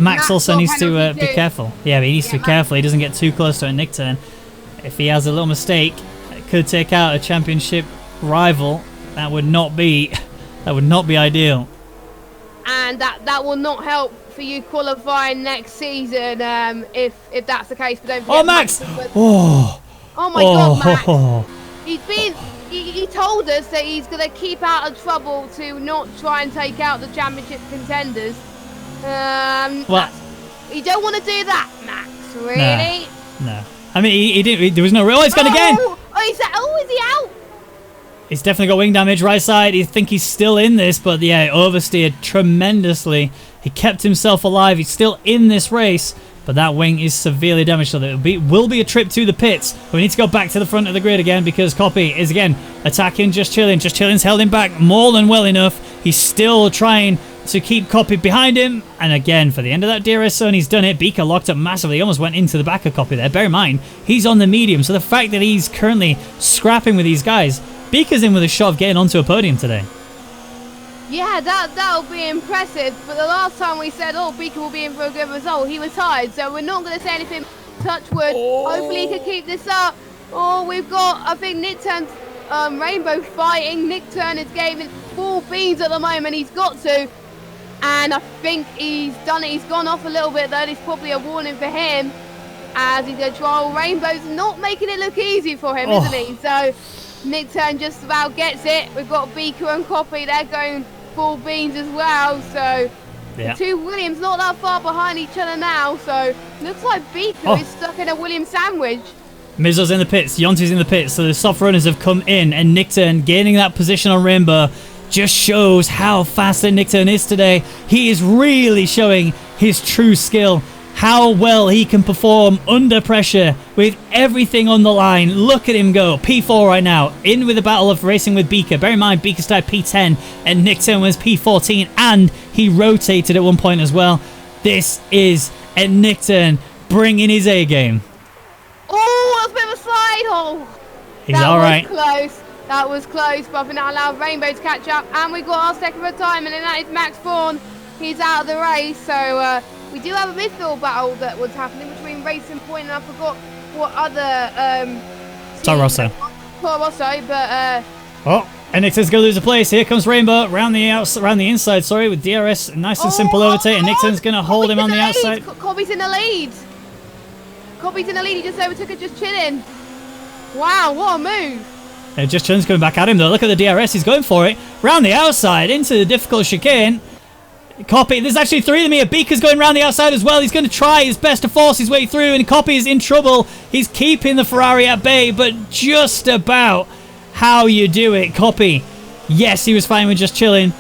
Max also needs to be careful. Yeah, but he needs to be careful. He doesn't get too close to a Nick Turn. If he has a little mistake, it could take out a championship rival. That would not be ideal. And that will not help for you qualifying next season if that's the case. But don't forget, Max! Oh my God, Max! he told us that he's going to keep out of trouble to not try and take out the championship contenders. Well, you don't want to do that, Max. Really? No. I mean, he didn't. There was no real. Oh, he's gone again. Is he out? He's definitely got wing damage right side. You think he's still in this, but yeah, oversteered tremendously. He kept himself alive. He's still in this race, but that wing is severely damaged, so there will be a trip to the pits. We need to go back to the front of the grid again because Copy is again attacking Just Chillin'. Just Chillin's held him back more than well enough. He's still trying to keep Copy behind him, and again for the end of that DRS zone, he's done it. Beaker locked up massively. He almost went into the back of Copy there. Bear in mind, he's on the medium, so the fact that he's currently scrapping with these guys, Beaker's in with a shot of getting onto a podium today. Yeah, that'll be impressive. But the last time we said, oh, Beaker will be in for a good result, he was tired. So we're not going to say anything. Touch wood. Hopefully he can keep this up. Oh, we've got, I think, Nick Turn's Rainbow fighting. Nick Turn is giving full beans at the moment. He's got to. And I think he's done it. He's gone off a little bit, though. It's probably a warning for him. As he's going to try. Rainbow's not making it look easy for him, isn't he? So Nick Turn just about gets it. We've got Beaker and Copy. They're going full beans as well. So the two Williams not that far behind each other now. So looks like Beaker is stuck in a Williams sandwich. Mizzo's in the pits. Yonti's in the pits. So the soft runners have come in. And Nick Turn gaining that position on Rainbow just shows how fast that Nick Turn is today. He is really showing his true skill. How well he can perform under pressure with everything on the line. Look at him go. P4 right now. In with the battle of racing with Beaker. Bear in mind, Beaker started P10 and Nick Turn was P14. And he rotated at one point as well. This is a Nick Turn bringing his A game. Oh, that's a bit of a slide hole. He's all right. That was close, but I think that allowed Rainbow to catch up. And we got our second retirement, and that is Max Vaughan. He's out of the race, so we do have a midfield battle that was happening between Racing Point and I forgot what other Toro Rosso, but oh, and Nick Turn's gonna lose a place. Here comes Rainbow around the inside, sorry, with DRS, nice and simple overtake, and Nick Turn's gonna hold him on the outside. Copy's in the lead. He just overtook it, Just Chilling. Wow, what a move. Just Chilling's coming back at him though. Look at the DRS, he's going for it. Round the outside into the difficult chicane. Copy, there's actually three of them here. Beaker's going around the outside as well. He's going to try his best to force his way through, and Copy is in trouble. He's keeping the Ferrari at bay, but just about how you do it. Copy, yes, he was fine with Just Chilling,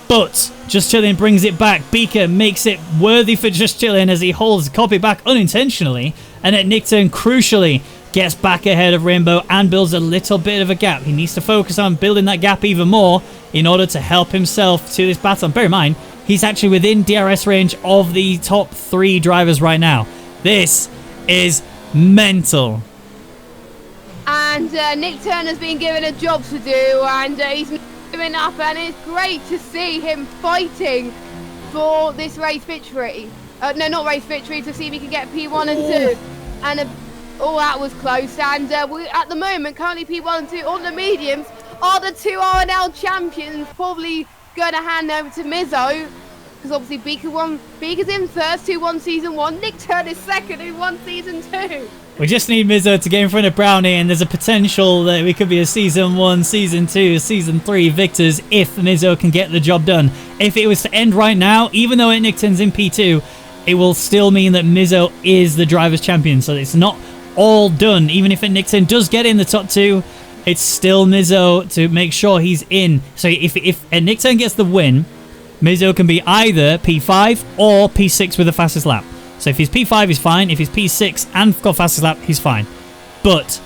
but Just Chilling brings it back. Beaker makes it worthy for Just Chilling as he holds Copy back unintentionally, and at Nick Turn, crucially, gets back ahead of Rainbow and builds a little bit of a gap. He needs to focus on building that gap even more in order to help himself to this battle. And bear in mind, he's actually within DRS range of the top three drivers right now. This is mental. And Nick Turner's been given a job to do, and he's doing up, and it's great to see him fighting for this race victory. No, not race victory, to see if he can get P1 and 2. And oh, that was close. And we, at the moment, currently P1 and 2 on the mediums are the two RNL champions. Probably going to hand over to Mizzo, because obviously Beaker's in first, who won season 1. Nick Turn is second, who won season 2. We just need Mizzo to get in front of Brownie, and there's a potential that we could be a season 1, season 2, season 3 victors if Mizzo can get the job done. If it was to end right now, even though Nick Turn's in P2, it will still mean that Mizzo is the driver's champion. So it's not all done. Even if Nick Turn does get in the top 2, it's still Mizzo to make sure he's in. So if Nick Turn gets the win, Mizzo can be either P5 or P6 with the fastest lap. So if he's P5, he's fine. If he's P6 and got fastest lap, he's fine. But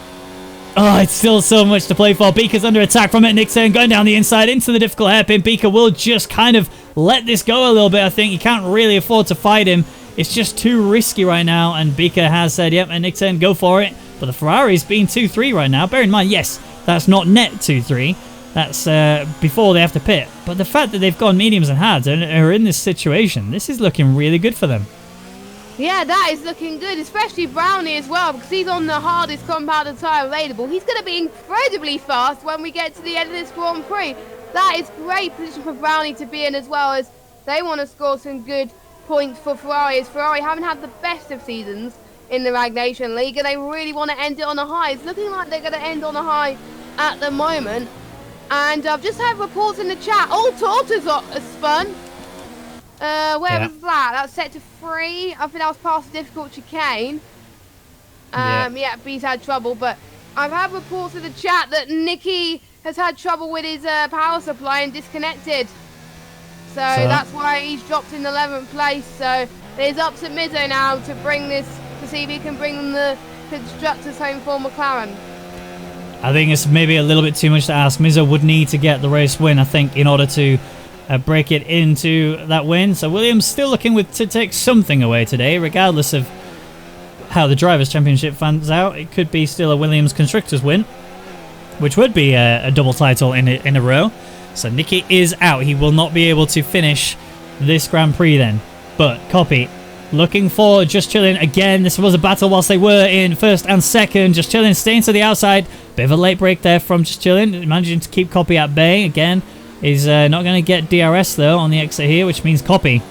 it's still so much to play for. Beaker's under attack from it. Nick Turn going down the inside into the difficult hairpin. Beaker will just kind of let this go a little bit, I think. You can't really afford to fight him. It's just too risky right now, and Beaker has said, yep, and Nick Turn, go for it. But the Ferrari's been 2-3 right now. Bear in mind, yes, that's not net 2-3. That's before they have to pit. But the fact that they've gone mediums and hards and are in this situation, this is looking really good for them. Yeah, that is looking good, especially Brownie as well, because he's on the hardest compounded tyre available. He's going to be incredibly fast when we get to the end of this Grand Prix. That is great position for Brownie to be in, as well as they want to score some good points for Ferrari, as Ferrari haven't had the best of seasons in the Rwagnation League, and they really want to end it on a high. It's looking like they're going to end on a high at the moment. And I've just had reports in the chat. Oh, Tortoise got a spun. Where was that? That's set to 3. I think that was past the difficult chicane. Yeah, B's had trouble, but I've had reports in the chat that Nicky has had trouble with his power supply and disconnected. So that's why he's dropped in 11th place. So it's up to Mizzo now to bring this, to see if he can bring the constructors home for McLaren. I think it's maybe a little bit too much to ask. Mizzo would need to get the race win, I think, in order to break it into that win. So Williams still looking to take something away today, regardless of how the Drivers' Championship fans out. It could be still a Williams Constructors win, which would be a double title in a row. So Nicky is out. He will not be able to finish this Grand Prix then. But Copy looking for Just Chillin' again. This was a battle whilst they were in first and second. Just Chillin' staying to the outside. Bit of a late break there from Just Chillin'. Managing to keep Copy at bay. Again, is not going to get DRS though on the exit here, which means Copy,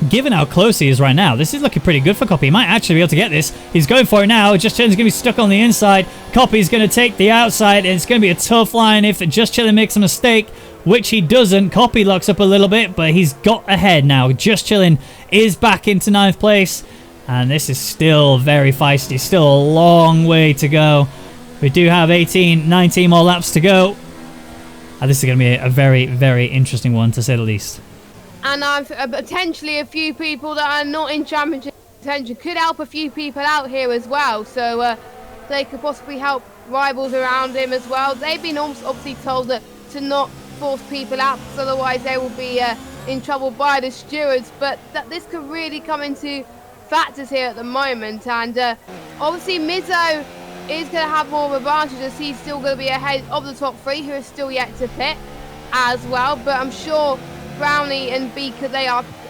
given how close he is right now, this is looking pretty good for Copy. He might actually be able to get this. He's going for it now. Just Chillin's going to be stuck on the inside. Copy's going to take the outside, and it's going to be a tough line if Just Chillin makes a mistake, which he doesn't. Copy locks up a little bit, but he's got ahead now. Just Chillin is back into 9th place, and this is still very feisty. Still a long way to go. We do have 19 more laps to go. And this is going to be a very, very interesting one, to say the least. And potentially a few people that are not in championship contention could help a few people out here as well. So they could possibly help rivals around him as well. They've been obviously told that to not force people out, because otherwise they will be in trouble by the stewards. But this could really come into factors here at the moment. And obviously Mizzo is going to have more of an advantage, as he's still going to be ahead of the top 3 who are still yet to pit as well. But I'm sure Brownie and Beaker,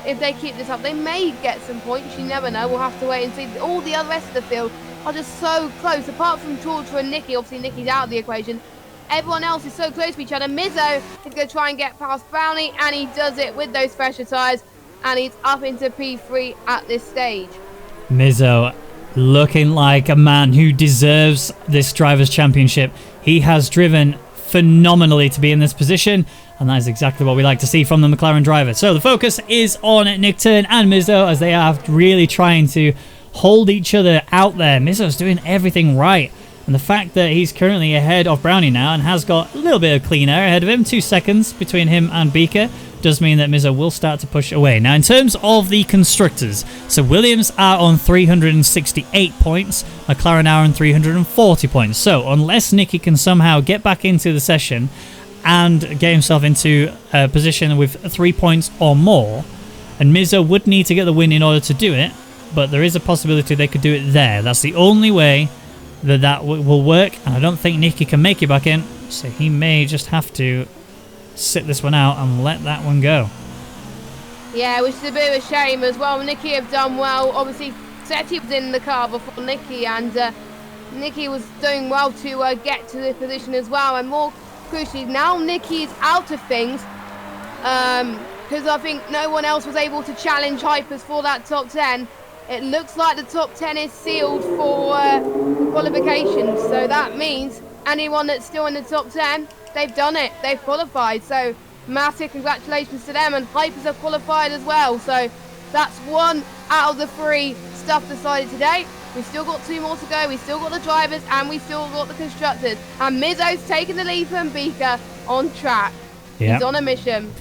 if they keep this up, they may get some points. You never know. We'll have to wait and see. All the other rest of the field are just so close. Apart from Torture and Nicky, obviously Nicky's out of the equation. Everyone else is so close to each other. Mizzo is going to try and get past Brownie, and he does it with those fresher tyres, and he's up into P3 at this stage. Mizzo looking like a man who deserves this Drivers' Championship. He has driven phenomenally to be in this position, and that is exactly what we like to see from the McLaren driver. So the focus is on Nick Turn and Mizzo, as they are really trying to hold each other out there. Mizzo's doing everything right, and the fact that he's currently ahead of Brownie now and has got a little bit of clean air ahead of him, 2 seconds between him and Beaker, does mean that Mizzo will start to push away. Now, in terms of the constructors, so Williams are on 368 points, McLaren are on 340 points. So unless Nicky can somehow get back into the session and get himself into a position with 3 points or more, and Mizzo would need to get the win in order to do it, but there is a possibility they could do it there. That's the only way that will work, and I don't think Nicky can make it back in, so he may just have to sit this one out and let that one go. Yeah, which is a bit of a shame as well. Nicky have done well. Obviously, Seti was in the car before Nicky, and Nicky was doing well to get to the position as well. And more crucially, now Nicky is out of things, because I think no one else was able to challenge Hypers for that top 10. It looks like the top 10 is sealed for qualification. So that means anyone that's still in the top 10, they've done it. They've qualified. So massive congratulations to them. And Hypers have qualified as well. So that's 1 out of the 3 stuff decided today. We've still got 2 more to go. We've still got the drivers and we've still got the constructors. And Mizzo's taking the lead from Beaker on track. Yep. He's on a mission.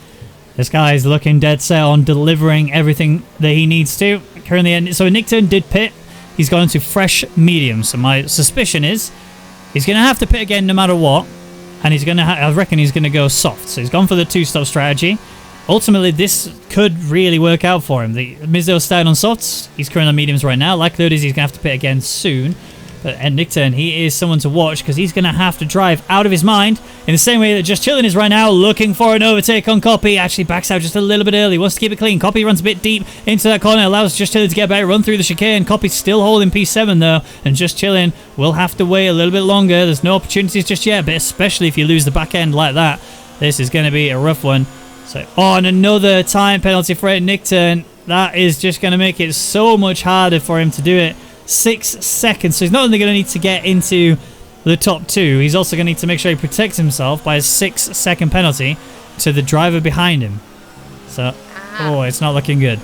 This guy is looking dead set on delivering everything that he needs to. Currently, so Nick Turn did pit. He's gone into fresh medium. So my suspicion is he's going to have to pit again no matter what. And he's going to I reckon he's going to go soft. So he's gone for the 2-stop strategy. Ultimately, this could really work out for him. Mizzo started on softs. He's currently on mediums right now. Likelihood is he's going to have to pit again soon. But Nick Turn, he is someone to watch because he's going to have to drive out of his mind in the same way that Just Chillin is right now, looking for an overtake on Copy. Actually backs out just a little bit early, wants to keep it clean. Copy runs a bit deep into that corner, allows Just Chillin to get back, run through the chicane. Copy's still holding P7 though, and Just Chillin will have to wait a little bit longer. There's no opportunities just yet, but especially if you lose the back end like that, this is going to be a rough one. So, and another time penalty for Nick Turn. That is just going to make it so much harder for him to do it. 6 seconds. So he's not only going to need to get into the top 2, he's also going to need to make sure he protects himself by a 6-second penalty to the driver behind him. So, oh, it's not looking good.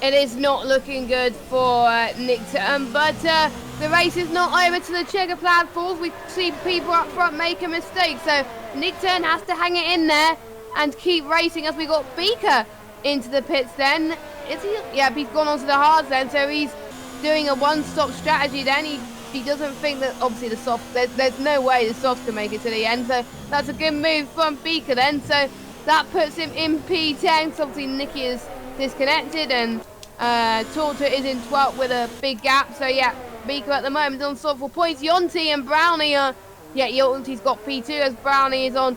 It is not looking good for Nick Turn, but the race is not over to the checker platforms. We see people up front make a mistake, so Nick Turn has to hang it in there and keep racing as we got Beaker into the pits then. Is he? Yeah, he's gone onto the hards then, so he's doing a one-stop strategy then. He doesn't think that, obviously, the soft, there's no way the soft can make it to the end, so that's a good move from Beaker then. So that puts him in P10, so obviously Nicky is disconnected, and Torta is in 12th with a big gap. So yeah, Beaker at the moment on sort for points. Yonti and Brownie are, yeah, Yonti's got P2 as Brownie is on.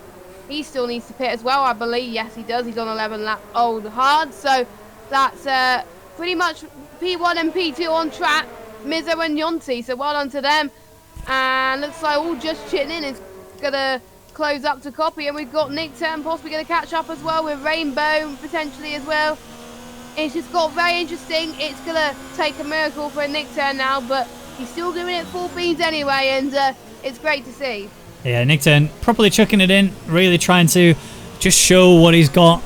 He still needs to pit as well, I believe. Yes, he does. He's on 11 lap old hard. So that's pretty much P1 and P2 on track. Mizzo and Yonti. So well done to them. And looks like all just chitting in is gonna close up to copy, and we've got Nick Turn possibly going to catch up as well with Rainbow potentially as well. It's just got very interesting. It's going to take a miracle for a Nick Turn now, but he's still doing it full beans anyway, and it's great to see. Yeah, Nick Turn properly chucking it in, really trying to just show what he's got.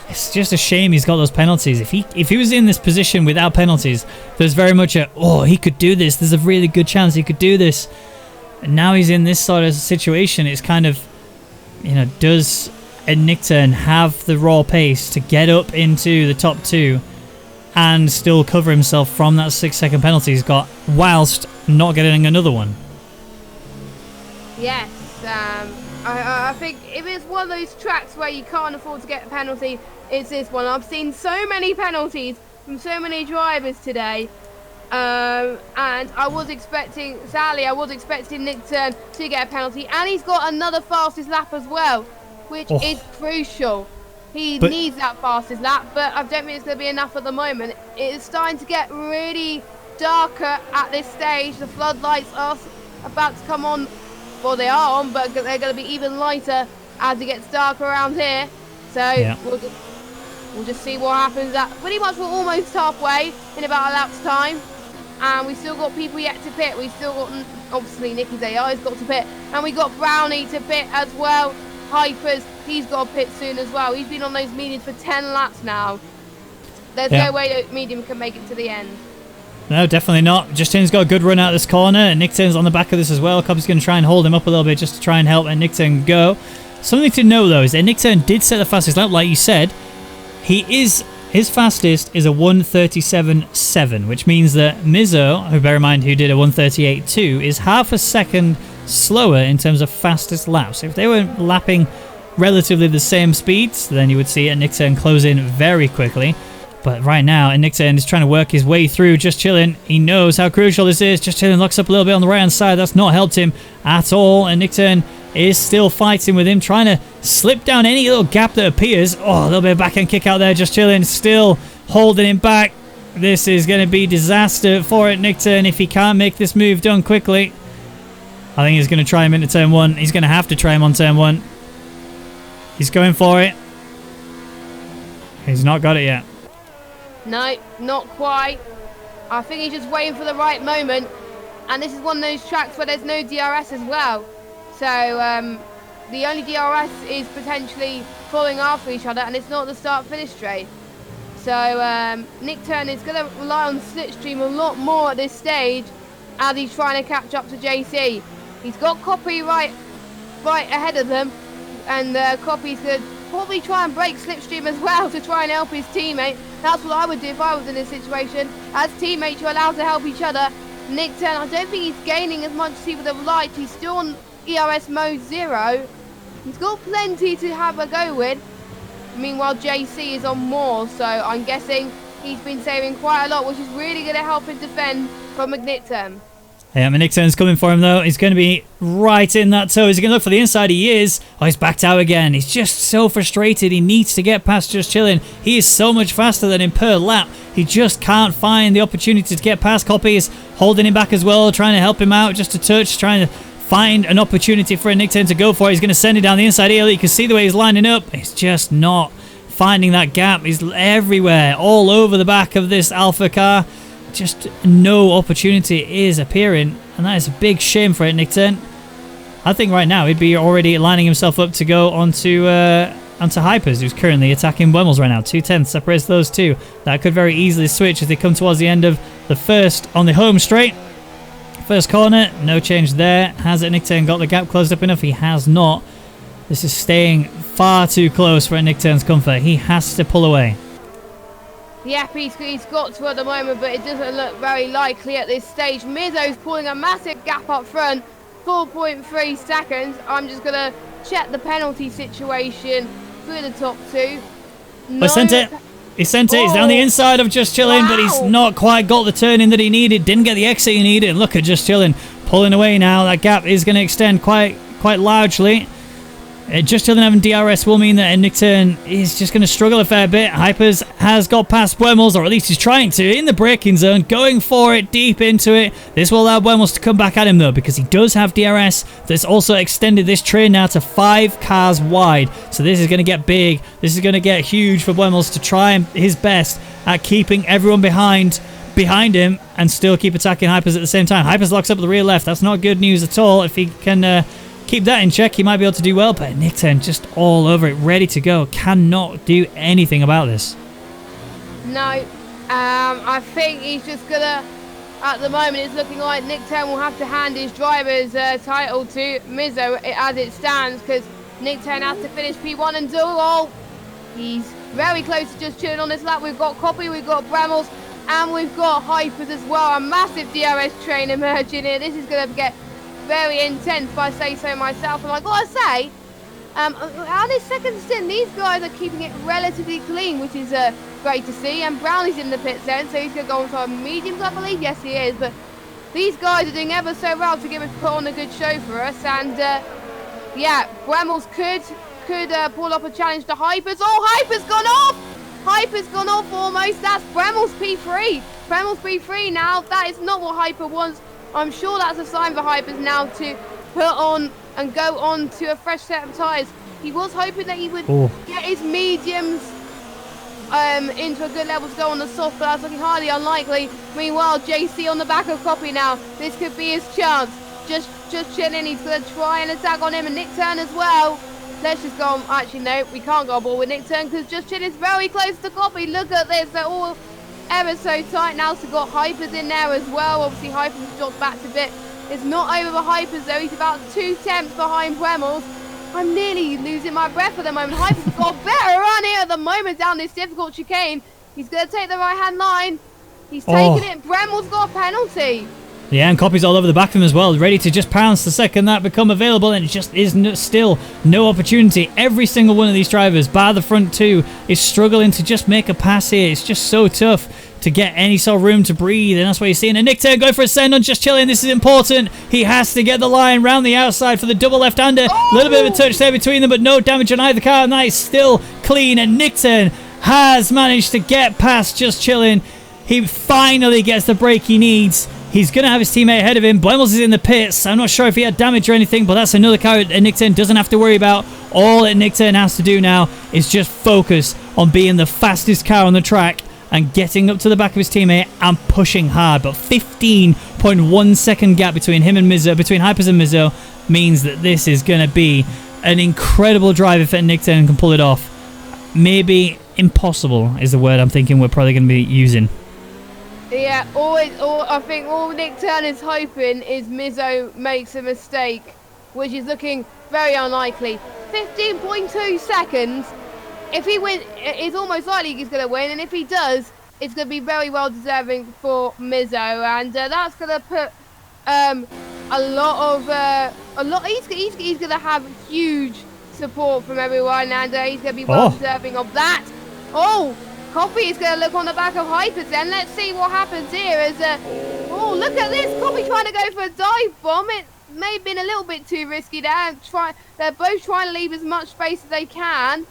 It's just a shame he's got those penalties. If he was in this position without penalties, there's very much a, oh, he could do this. There's a really good chance he could do this. And now he's in this sort of situation. It's kind of, you know, does a Nick Turn have the raw pace to get up into the top 2 and still cover himself from that 6-second penalty he's got whilst not getting another one? Yes, I think if it's one of those tracks where you can't afford to get a penalty, it's this one. I've seen so many penalties from so many drivers today. And I was expecting, sadly, Nick Turn to get a penalty, and he's got another fastest lap as well, which is crucial. He needs that fastest lap, but I don't think it's going to be enough at the moment. It is starting to get really darker at this stage. The floodlights are about to come on. Well, they are on, but they're going to be even lighter as it gets darker around here. So yeah, we'll just see what happens. Pretty much we're almost halfway in about a lap's time. And we still got people yet to pit. We still got, obviously, Nicky's AI's got to pit. And we got Brownie to pit as well. Hypers, he's got to pit soon as well. He's been on those mediums for 10 laps now. There's no way that medium can make it to the end. No, definitely not. Justin's got a good run out of this corner, and Nick Turn's on the back of this as well. Copy's going to try and hold him up a little bit just to try and help Nick Turn go. Something to know, though, is that Nick Turn did set the fastest lap, like you said. His fastest is a 1:37.7, which means that Mizzo, who bear in mind who did a 1:38.2, is half a second slower in terms of fastest laps. So if they were lapping relatively the same speeds, then you would see a Nick Turn close in very quickly. But right now, Nick Turn is trying to work his way through Just Chillin'. He knows how crucial this is. Just Chillin' locks up a little bit on the right-hand side. That's not helped him at all. And Nick Turn is still fighting with him, trying to slip down any little gap that appears. Oh, a little bit of backhand kick out there. Just Chillin' still holding him back. This is going to be disaster for it, Nick Turn, if he can't make this move done quickly. I think he's going to try him into turn 1. He's going to have to try him on turn 1. He's going for it. He's not got it yet. No, not quite. I think he's just waiting for the right moment. And this is one of those tracks where there's no DRS as well. So the only DRS is potentially falling after each other, and it's not the start-finish straight. So Nick Turn is going to rely on slipstream a lot more at this stage as he's trying to catch up to JC. He's got Copy right ahead of them, and Copy's going to probably try and break slipstream as well to try and help his teammate. That's what I would do if I was in this situation. As teammates, you're allowed to help each other. Nick Turn, I don't think he's gaining as much as he would have liked. He's still on ERS mode 0. He's got plenty to have a go with. Meanwhile, JC is on more, so I'm guessing he's been saving quite a lot, which is really going to help him defend from Nick Turn. Yeah, Nick Turn's coming for him, though. He's going to be right in that toe. Is he going to look for the inside? He is. Oh, he's backed out again. He's just so frustrated. He needs to get past Just Chillin'. He is so much faster than him per lap. He just can't find the opportunity to get past. Copy is holding him back as well, trying to help him out just a touch, trying to find an opportunity for a Nick Turn to go for it. He's going to send it down the inside heel. You can see the way he's lining up. He's just not finding that gap. He's everywhere, all over the back of this Alpha car. Just no opportunity is appearing. And and that is a big shame for it, Nick Turn. I think right now he'd be already lining himself up to go onto Hypers, who's currently attacking Wemmels right now. 2/10 separates those two. That could very easily switch as they come towards the end of the first on the home straight. First corner, no change there. Has Nick Turn got the gap closed up enough? He has not. This is staying far too close for Nick Turn's comfort. He has to pull away. Yep, he's got to at the moment, but it doesn't look very likely at this stage. Mizzo's pulling a massive gap up front, 4.3 seconds. I'm just going to check the penalty situation through the top two. No. Sent it. He sent it. He's down the inside of Just Chillin', but he's not quite got the turn in that he needed. Didn't get the exit he needed. Look at Just Chillin' pulling away now. That gap is going to extend quite largely. Just Chillin' having DRS will mean that Nick Turn is just going to struggle a fair bit. Hypers has got past Wemmels, or at least he's trying to, in the braking zone, going for it, deep into it. This will allow Wemmels to come back at him, though, because he does have DRS. That's also extended this train now to 5 cars wide. So this is going to get big. This is going to get huge for Wemmels to try his best at keeping everyone behind him and still keep attacking Hypers at the same time. Hypers locks up at the rear left. That's not good news at all. If he can keep that in check, he might be able to do well, but Nick Turn just all over it, ready to go. Cannot do anything about this. No, I think he's just gonna, at the moment it's looking like Nick Turn will have to hand his driver's title to Mizzo as it stands, because Nick Turn has to finish P1 and do all. He's very close to Just Chillin' on this lap. We've got Copy, we've got Brambles, and we've got Hypers as well. A massive DRS train emerging here. This is gonna get very intense, if I say so myself. And I gotta say, on his second stint, these guys are keeping it relatively clean, which is great to see. And Brownie's in the pit zone, so he's gonna go on to mediums, I believe. Yes, he is. But these guys are doing ever so well to put on a good show for us. And yeah, Brambles could pull up a challenge to Hypers. Oh, Hypers gone off! Hyper's gone off almost. That's Brambles P3. Brambles P3 now. That is not what Hyper wants. I'm sure that's a sign for Hypers now to put on and go on to a fresh set of tyres. He was hoping that he would get his mediums into a good level to go on the soft, but that's looking highly unlikely. Meanwhile, JC on the back of Copy now. This could be his chance. Just chilling. He's going to try and attack on him, and Nick Turn as well. Let's just go on. Actually, no, we can't go on board with Nick Turn because Just Chillin' is very close to Copy. Look at this. They're all ever so tight now. So got Hypers in there as well. Obviously, Hypers has dropped back a bit. It's not over for Hypers though. He's about 2 tenths behind Wemmels. I'm nearly losing my breath at the moment. Hypers has got a better run here at the moment down this difficult chicane. He's going to take the right-hand line. He's taking it. Bremmel's got a penalty. Yeah, and Copy's all over the back of him as well, ready to just pounce the second that become available, and it just is still no opportunity. Every single one of these drivers, bar the front two, is struggling to just make a pass here. It's just so tough to get any sort of room to breathe, and that's why you're seeing a Nick Turn go for a send on Just Chillin'. This is important. He has to get the line round the outside for the double left-hander. A little bit of a touch there between them, but no damage on either car, and that is still clean, and Nick Turn has managed to get past Just Chillin'. He finally gets the break he needs. He's going to have his teammate ahead of him. Wemmels is in the pits. I'm not sure if he had damage or anything, but that's another car that Nick Turn doesn't have to worry about. All that Nick Turn has to do now is just focus on being the fastest car on the track and getting up to the back of his teammate and pushing hard. But 15.1 second gap between him and Mizzo, between Hypers and Mizzo, means that this is going to be an incredible drive if Nick Turn can pull it off. Maybe impossible is the word I'm thinking we're probably going to be using. Yeah, I think all Nick Turn is hoping is Mizzo makes a mistake, which is looking very unlikely. 15.2 seconds. If he wins, it's almost likely he's going to win, and if he does, it's going to be very well deserving for Mizzo, and that's going to put he's going to have huge support from everyone, and he's going to be well deserving of that. Copy is going to look on the back of Hypers then. Let's see what happens here. Look at this. Copy trying to go for a dive bomb. It may have been a little bit too risky there. They're both trying to leave as much space as they can.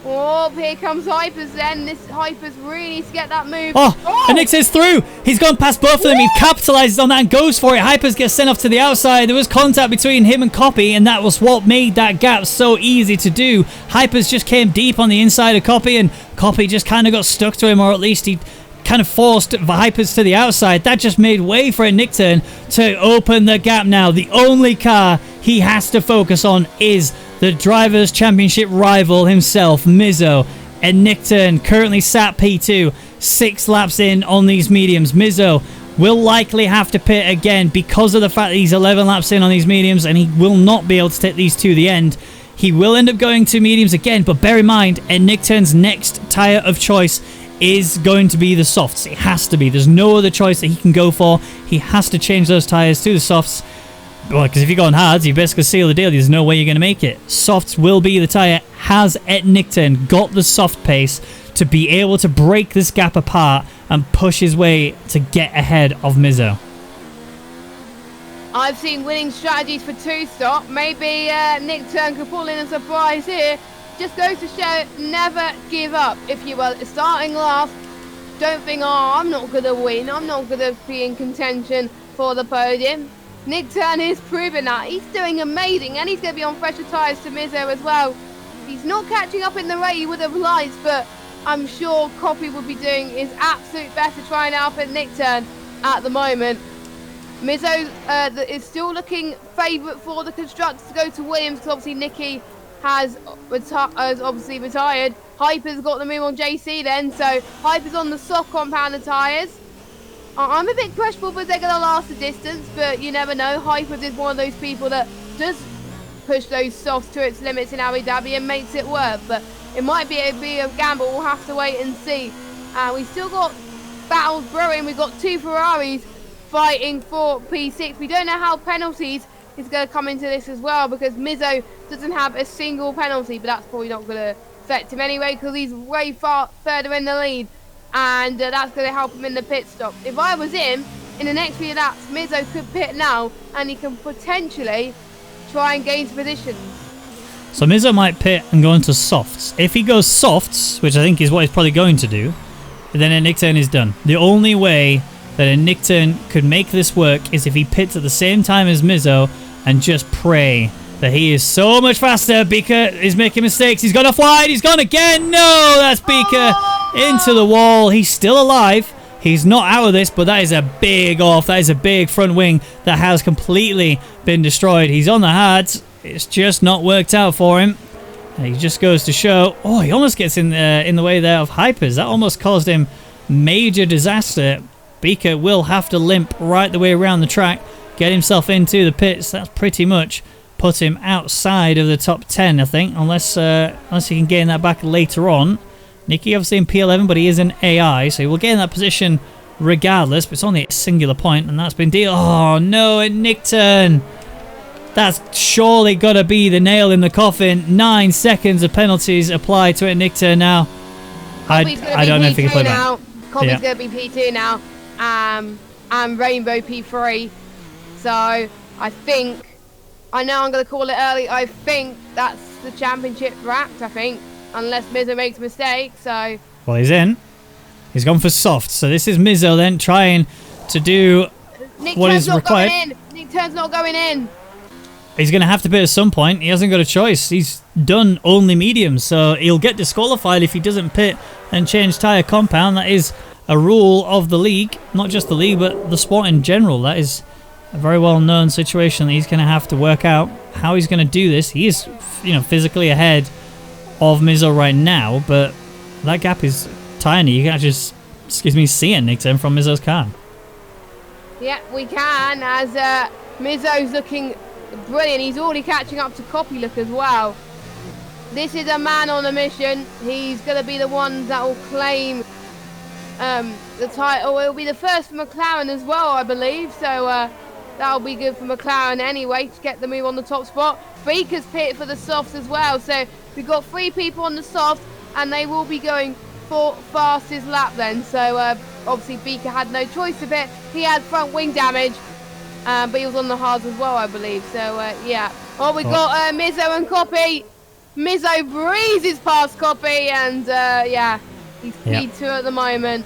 Here comes Hypers then. This Hypers really needs to get that move. And Nick is through. He's gone past both of them. He capitalizes on that and goes for it. Hypers gets sent off to the outside. There was contact between him and Copy, and that was what made that gap so easy to do. Hypers just came deep on the inside of Copy, and Copy just kind of got stuck to him, or at least he kind of forced Vipers to the outside. That just made way for a Nick turn to open the gap now. The only car he has to focus on is the Drivers' Championship rival himself, Mizzo. And Nick turn currently sat P2, 6 laps in on these mediums. Mizzo will likely have to pit again because of the fact that he's 11 laps in on these mediums, and he will not be able to take these to the end. He will end up going to mediums again, but bear in mind, Nick turn's next tyre of choice is going to be the softs. It has to be. There's no other choice that he can go for. He has to change those tyres to the softs. Well, because if you go on hards, you basically seal the deal. There's no way you're going to make it. Softs will be the tyre. Has Nickton got the soft pace to be able to break this gap apart and push his way to get ahead of Mizzo? I've seen winning strategies for 2-stop. Maybe Nick Turn could pull in a surprise here. Just goes to show, never give up. If you were starting last, don't think, oh, I'm not going to win. I'm not going to be in contention for the podium. Nick Turn is proving that. He's doing amazing, and he's going to be on fresher tyres to Mizzo as well. He's not catching up in the rate he would have liked, but I'm sure Copy would be doing his absolute best to try and help Nick Turn at the moment. Mizzo is still looking favourite for the constructors to go to Williams, because obviously Nicky has obviously retired. Hyper's got the move on JC then, so Hyper's on the soft compounded tyres. I'm a bit questionable, but they're going to last the distance, but you never know. Hyper is one of those people that does push those softs to its limits in Abu Dhabi and makes it work, but it might be a gamble. We'll have to wait and see. We've still got battles brewing. We've got 2 Ferraris fighting for P6. We don't know how penalties is going to come into this as well, because Mizzo doesn't have a single penalty, but that's probably not going to affect him anyway, because he's way further in the lead, and that's going to help him in the pit stop. If I was him, in the next few laps, Mizzo could pit now, and he can potentially try and gain positions. So Mizzo might pit and go into softs. If he goes softs, which I think is what he's probably going to do, then a Nick turn is done. The only way that a Nick turn could make this work is if he pits at the same time as Mizzo and just pray that he is so much faster. Beaker is making mistakes. He's gone offline. He's gone again. No, that's Beaker into the wall. He's still alive. He's not out of this, but that is a big off. That is a big front wing that has completely been destroyed. He's on the hards. It's just not worked out for him. And he just goes to show. Oh, he almost gets in the way there of Hypers. That almost caused him major disaster. Beaker will have to limp right the way around the track, get himself into the pits. That's pretty much put him outside of the top 10, I think, unless he can gain that back later on. Nicky obviously in P11, but he is an AI, so he will get in that position regardless, but it's only a singular point, and that's been deal. Oh no, a Nick turn. That's surely got to be the nail in the coffin. 9 seconds of penalties applied to a Nick turn now. I don't know if he can play that. Copy's going to be P2 now. And Rainbow P3. So I think, I know I'm going to call it early, I think that's the championship wrapped, I think, unless Mizzo makes a mistake. So well, he's in. He's gone for soft. So this is Mizzo then trying to do what is required. Nick Turn's not going in. He's going to have to pit at some point. He hasn't got a choice. He's done only mediums, so he'll get disqualified if he doesn't pit and change tyre compound. That is a rule of the league, not just the league, but the sport in general. That is a very well-known situation that he's going to have to work out how he's going to do this. He is, physically ahead of Mizzo right now, but that gap is tiny. You can't just, see it, Nick Turn, from Mizzo's car. Yeah, we can, as Mizzo's looking brilliant. He's already catching up to Copy look as well. This is a man on a mission. He's going to be the one that will claim the title. It'll be the first for McLaren as well, I believe. So that'll be good for McLaren anyway to get the move on the top spot. Beaker's pitted for the softs as well. So we've got 3 people on the softs, and they will be going for fastest lap then. So obviously Beaker had no choice of it. He had front wing damage, but he was on the hards as well, I believe. So yeah. Oh, we've got Mizzo and Copy. Mizzo breezes past Copy, and yeah, he's P2 at the moment.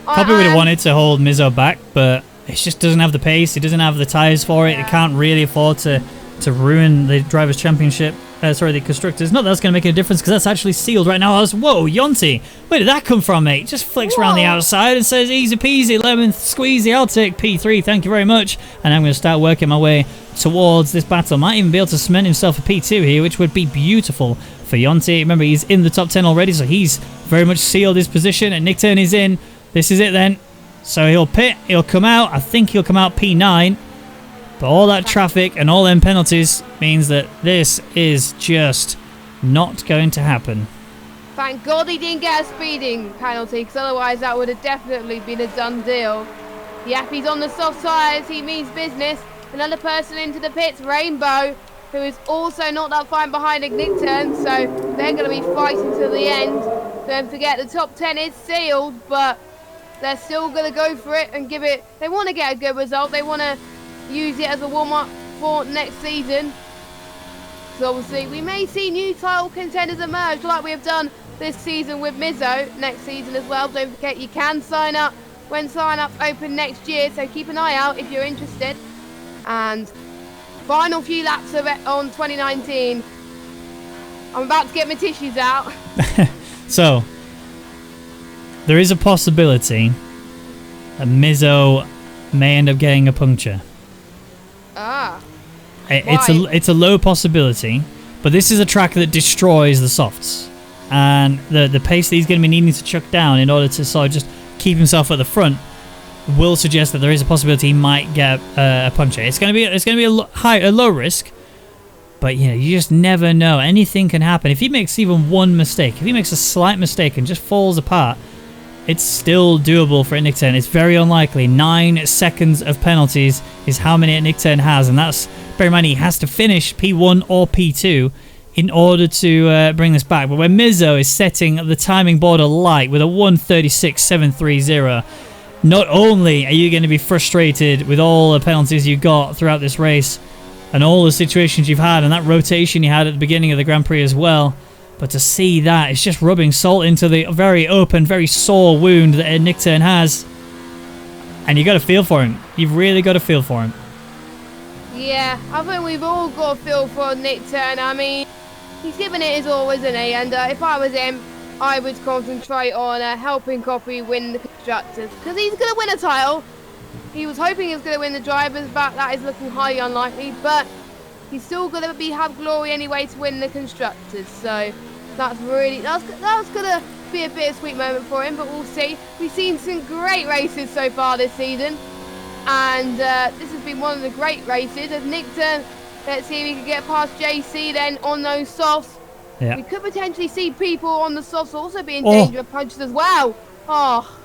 Copy would have wanted to hold Mizzo back, but it just doesn't have the pace. He doesn't have the tyres for it. He can't really afford to ruin the Drivers' Championship the constructors. Not that that's going to make any difference because that's actually sealed right now. Whoa, Yonti, where did that come from, mate? Just flicks around the outside and says, easy peasy, lemon squeezy, I'll take P3, thank you very much. And I'm going to start working my way towards this battle. Might even be able to cement himself a P2 here, which would be beautiful for Yonti. Remember, he's in the top 10 already, so he's very much sealed his position. And Nick Turn is in. This is it then. So he'll pit, he'll come out. I think he'll come out P9. But all that traffic and all them penalties means that this is just not going to happen. Thank God he didn't get a speeding penalty, because otherwise that would have definitely been a done deal. Yep, he's on the soft tyres, he means business. Another person into the pits, Rainbow, who is also not that far behind Igniton, so they're going to be fighting to the end. Don't forget, the top 10 is sealed, but they're still going to go for it and give it. They want to get a good result. They want to use it as a warm-up for next season. So obviously, we may see new title contenders emerge like we have done this season with Mizzo next season as well. Don't forget, you can sign up when sign-ups open next year, so keep an eye out if you're interested. And final few laps of it on 2019. I'm about to get my tissues out. So, there is a possibility that Mizzo may end up getting a puncture. It's a low possibility, but this is a track that destroys the softs. And the pace that he's going to be needing to chuck down in order to sort of just keep himself at the front will suggest that there is a possibility he might get a puncture. It's going to be a low risk, but you just never know. Anything can happen. If he makes even one mistake, if he makes a slight mistake and just falls apart, it's still doable for Nick Turn. It's very unlikely. 9 seconds of penalties is how many Nick Turn has, and that's, bear in mind, he has to finish P1 or P2 in order to bring this back. But when Mizzo is setting the timing border light with a 1:36.730, not only are you going to be frustrated with all the penalties you got throughout this race and all the situations you've had and that rotation you had at the beginning of the Grand Prix as well, but to see that, it's just rubbing salt into the very open, very sore wound that Nick Turn has. And you got to feel for him. You've really got to feel for him. Yeah, I think we've all got a feel for Nick Turn. I mean, he's given it his all, isn't he? And if I was him, I would concentrate on helping Coffee win the constructors, because he's going to win a title. He was hoping he was going to win the drivers, but that is looking highly unlikely. But he's still going to have glory anyway to win the constructors. So that's going to be a bittersweet moment for him, but we'll see. We've seen some great races so far this season, and this has been one of the great races. As Nick Turn, let's see if we can get past JC then on those softs. Yeah. We could potentially see people on the softs also be in danger of punches as well. Oh,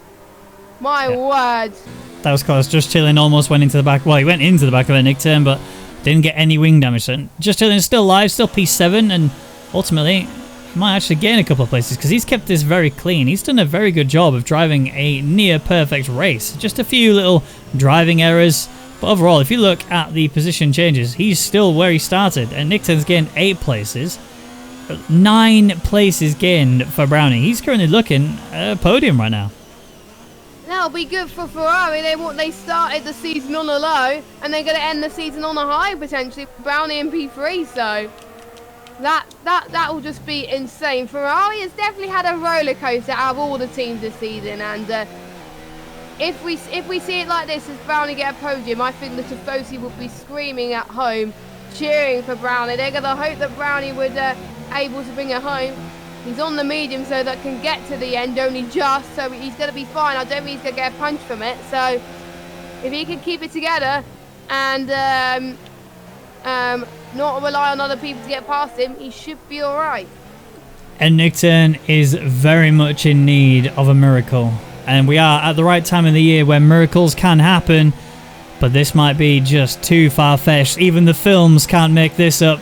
my word. That was close. Just Chilling almost went into the back. Well, he went into the back of a Nick Turn, but didn't get any wing damage. So Just Chilling is still alive, still P7, and ultimately he might actually gain a couple of places because he's kept this very clean. He's done a very good job of driving a near perfect race. Just a few little driving errors. But overall, if you look at the position changes, he's still where he started. And Nick Turn's gained 8 places. 9 places gained for Brownie. He's currently looking at a podium right now. That'll be good for Ferrari. They started the season on a low, and they're going to end the season on a high potentially. Brownie and P3, so that will just be insane. Ferrari has definitely had a roller coaster out of all the teams this season, and if we see it like this, as Brownie get a podium, I think the Tifosi will be screaming at home, cheering for Brownie. They're going to hope that Brownie would able to bring it home. He's on the medium, so that can get to the end only just, so he's going to be fine. I don't think he's going to get a punch from it. So if he can keep it together and not rely on other people to get past him, he should be all right. And Nick Turn is very much in need of a miracle. And we are at the right time of the year where miracles can happen, but this might be just too far-fetched. Even the films can't make this up.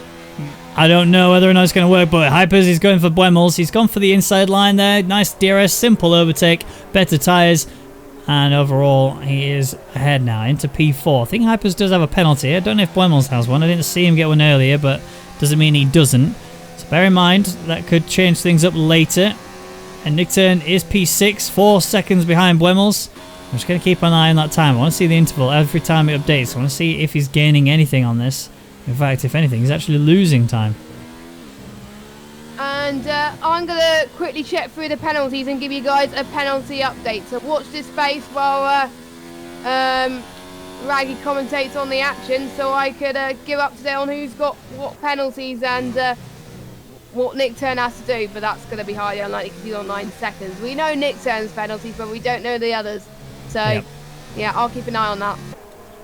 I don't know whether or not it's going to work, but Hypers is going for Buemels. He's gone for the inside line there. Nice DRS, simple overtake, better tyres. And overall, he is ahead now into P4. I think Hypers does have a penalty. I don't know if Buemels has one. I didn't see him get one earlier, but doesn't mean he doesn't. So bear in mind, that could change things up later. And Nick Turn is P6, 4 seconds behind Buemels. I'm just going to keep an eye on that time. I want to see the interval every time it updates. I want to see if he's gaining anything on this. In fact, if anything, he's actually losing time. And I'm going to quickly check through the penalties and give you guys a penalty update. So watch this space while Rwaggy commentates on the action, so I could give up to date on who's got what penalties and what Nick Turn has to do. But that's going to be highly unlikely because he's on 9 seconds. We know Nick Turn's penalties, but we don't know the others. So, yeah, I'll keep an eye on that.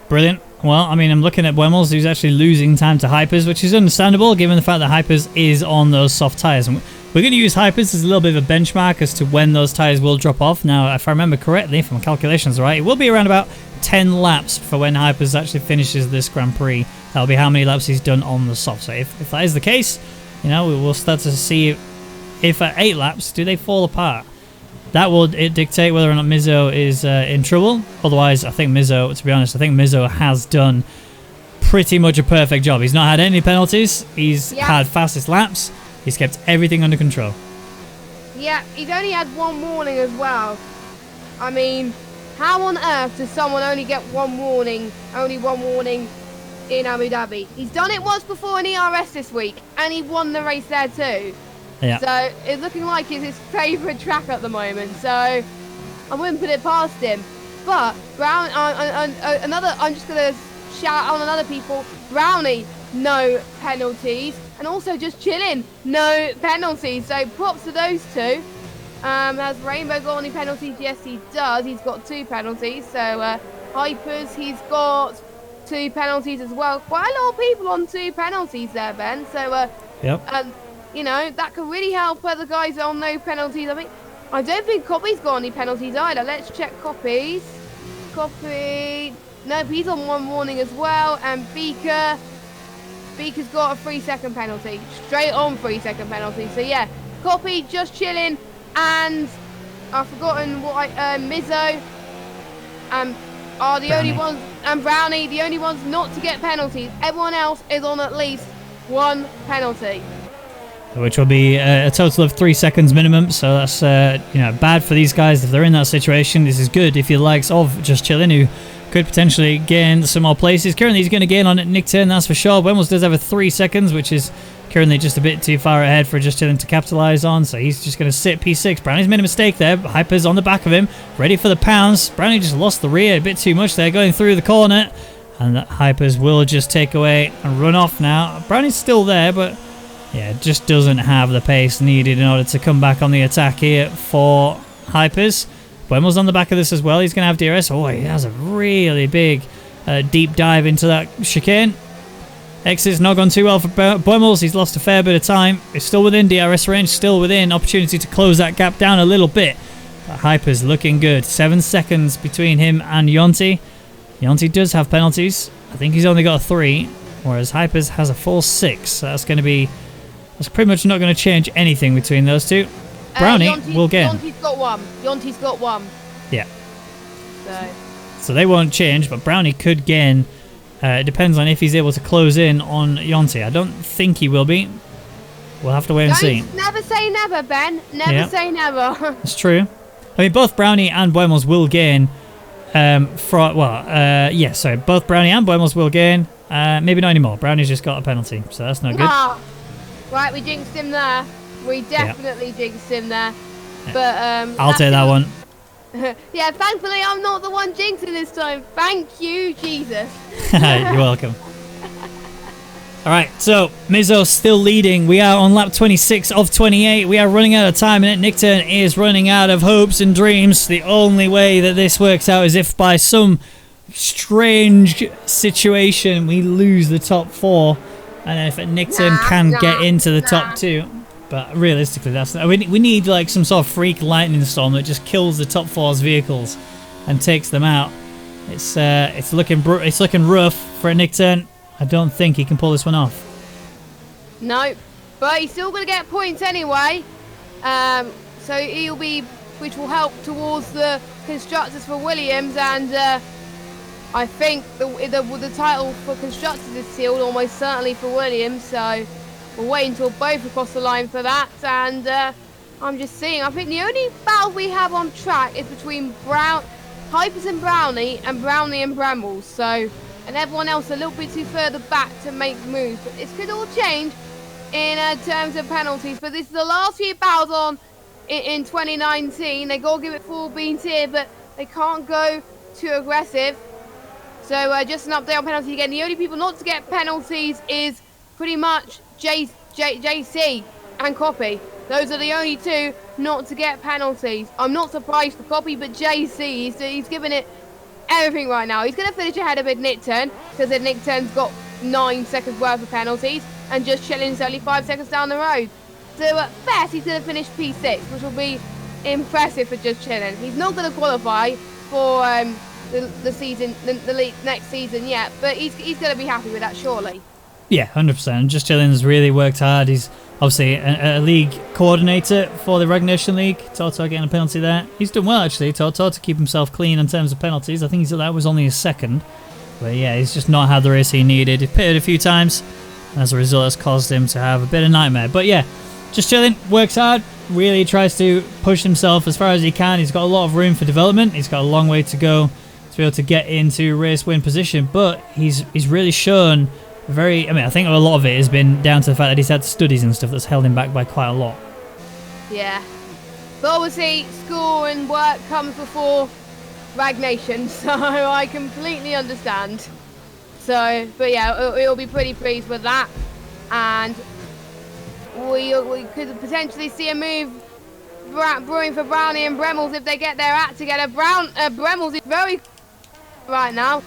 Brilliant. Well, I mean, I'm looking at Wemmels, who's actually losing time to Hypers, which is understandable given the fact that Hypers is on those soft tyres. And we're going to use Hypers as a little bit of a benchmark as to when those tyres will drop off. Now, if I remember correctly, if my calculations are right, it will be around about 10 laps for when Hypers actually finishes this Grand Prix. That'll be how many laps he's done on the soft. So if that is the case, you know, we will start to see if at 8 laps, do they fall apart? That will dictate whether or not Mizzo is in trouble. Otherwise, I think Mizzo, to be honest, I think Mizzo has done pretty much a perfect job. He's not had any penalties. He's had fastest laps. He's kept everything under control. Yeah, he's only had one warning as well. I mean, how on earth does someone only get one warning in Abu Dhabi? He's done it once before in ERS this week, and he won the race there too. Yeah. So it's looking like it's his favourite track at the moment. So I wouldn't put it past him. But Brown, I'm just gonna shout out on other people. Brownie, no penalties, and also just chilling, no penalties. So props to those two. Has Rainbow got any penalties? Yes, he does. He's got 2 penalties. So Hypers, he's got 2 penalties as well. Quite a lot of people on 2 penalties there, Ben. So you know, that could really help other guys on no penalties. I don't think Copy's got any penalties either. Let's check Copy's. Copy. Nope, he's on 1 warning as well. And Beaker's got a 3-second penalty. Straight on 3-second penalty. So yeah, Copy just chilling. And I've forgotten what Mizzo are the only ones, and Brownie, the only ones not to get penalties. Everyone else is on at least 1 penalty. Which will be a total of 3 seconds minimum. So that's you know, bad for these guys if they're in that situation. This is good if you're the likes of Just Chillin', who could potentially gain some more places. Currently he's going to gain on it Nick Turn, that's for sure. Wemmels does have a 3 seconds, which is currently just a bit too far ahead for Just Chillin' to capitalise on. So he's just going to sit P6. Brownie's made a mistake there. Hyper's on the back of him, ready for the pounce. Brownie just lost the rear a bit too much there, going through the corner. And that Hypers will just take away and run off now. Brownie's still there, but yeah, just doesn't have the pace needed in order to come back on the attack here for Hypers. Wemmels on the back of this as well. He's going to have DRS. Oh, he has a really big deep dive into that chicane. X's not gone too well for Wemmels. He's lost a fair bit of time. He's still within DRS range, still within opportunity to close that gap down a little bit. But Hyper's looking good. 7 seconds between him and Yonti. Yonti does have penalties. I think he's only got a 3, whereas Hypers has a full 6. So that's going to be... That's pretty much not going to change anything between those two. Brownie will gain. Yonti's got 1. Yonti's got 1. Yeah. So they won't change, but Brownie could gain. It depends on if he's able to close in on Yonti. I don't think he will be. We'll have to wait and see. Never say never, Ben. Never say never. It's true. I mean, both Brownie and Wemmels will gain. Both Brownie and Wemmels will gain. Maybe not anymore. Brownie's just got a penalty, so that's not good. Right, we jinxed him there. We definitely jinxed him there. But I'll take that one. Yeah, thankfully I'm not the one jinxing this time. Thank you, Jesus. You're welcome. Alright, so Mizzo still leading. We are on lap 26 of 28. We are running out of time, and Nick Turn is running out of hopes and dreams. The only way that this works out is if by some strange situation we lose the top 4. And if Nick Turn can get into the top 2. But realistically, that's not, we need like some sort of freak lightning storm that just kills the top 4's vehicles and takes them out. It's looking rough for Nick Turn. I don't think he can pull this one off. No, but he's still going to get points anyway. So he'll be, which will help towards the constructors for Williams, and I think the title for constructors is sealed almost certainly for Williams. So we'll wait until both across the line for that. And I'm just seeing, I think the only battle we have on track is between Hypers and Brownie and Brambles. So, and everyone else a little bit too further back to make moves. But this could all change in terms of penalties, but this is the last few battles on in 2019. They got to give it full beans here, but they can't go too aggressive. So just an update on penalties again. The only people not to get penalties is pretty much JC and Copy. Those are the only two not to get penalties. I'm not surprised for Copy, but JC, he's giving it everything right now. He's going to finish ahead of Nick Turn, because Nick Turn's got 9 seconds worth of penalties, and Just Chilling's only 5 seconds down the road. So at best, he's going to finish P6, which will be impressive for Just Chilling. He's not going to qualify for the season, the next season yet, but he's going to be happy with that, surely. Yeah, 100%. Just Chilling's really worked hard. He's obviously a league coordinator for the Rwagnation League. Toto getting a penalty there. He's done well, actually, Toto, to keep himself clean in terms of penalties. I think that was only his second. But yeah, he's just not had the race he needed. He pitted a few times, and as a result, it's caused him to have a bit of nightmare. But yeah, Just Chilling works hard, really tries to push himself as far as he can. He's got a lot of room for development. He's got a long way to go to be able to get into race win position, but he's really shown I think a lot of it has been down to the fact that he's had studies and stuff that's held him back by quite a lot. Yeah. But obviously, school and work comes before Rwagnation, so I completely understand. So, but yeah, it'll be pretty pleased with that. And we could potentially see a move brewing for Brownie and Bremels if they get their act together. Bremels is very right now.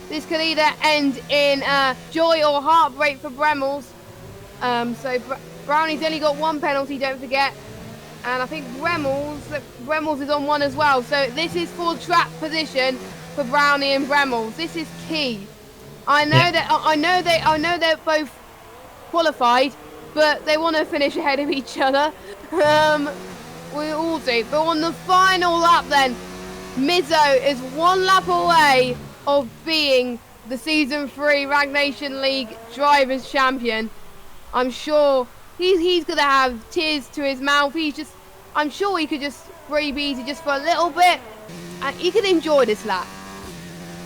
This could either end in joy or heartbreak for Bremels. So Brownie's only got 1 penalty, don't forget. And I think Bremels is on 1 as well. So this is for track position for Brownie and Bremels. This is key. I know they're both qualified, but they want to finish ahead of each other. We all do. But on the final lap then, Mizzo is 1 lap away of being the Season 3 Rwagnation League Drivers' Champion. I'm sure he's going to have tears to his mouth. I'm sure he could just breathe easy just for a little bit, and he could enjoy this lap.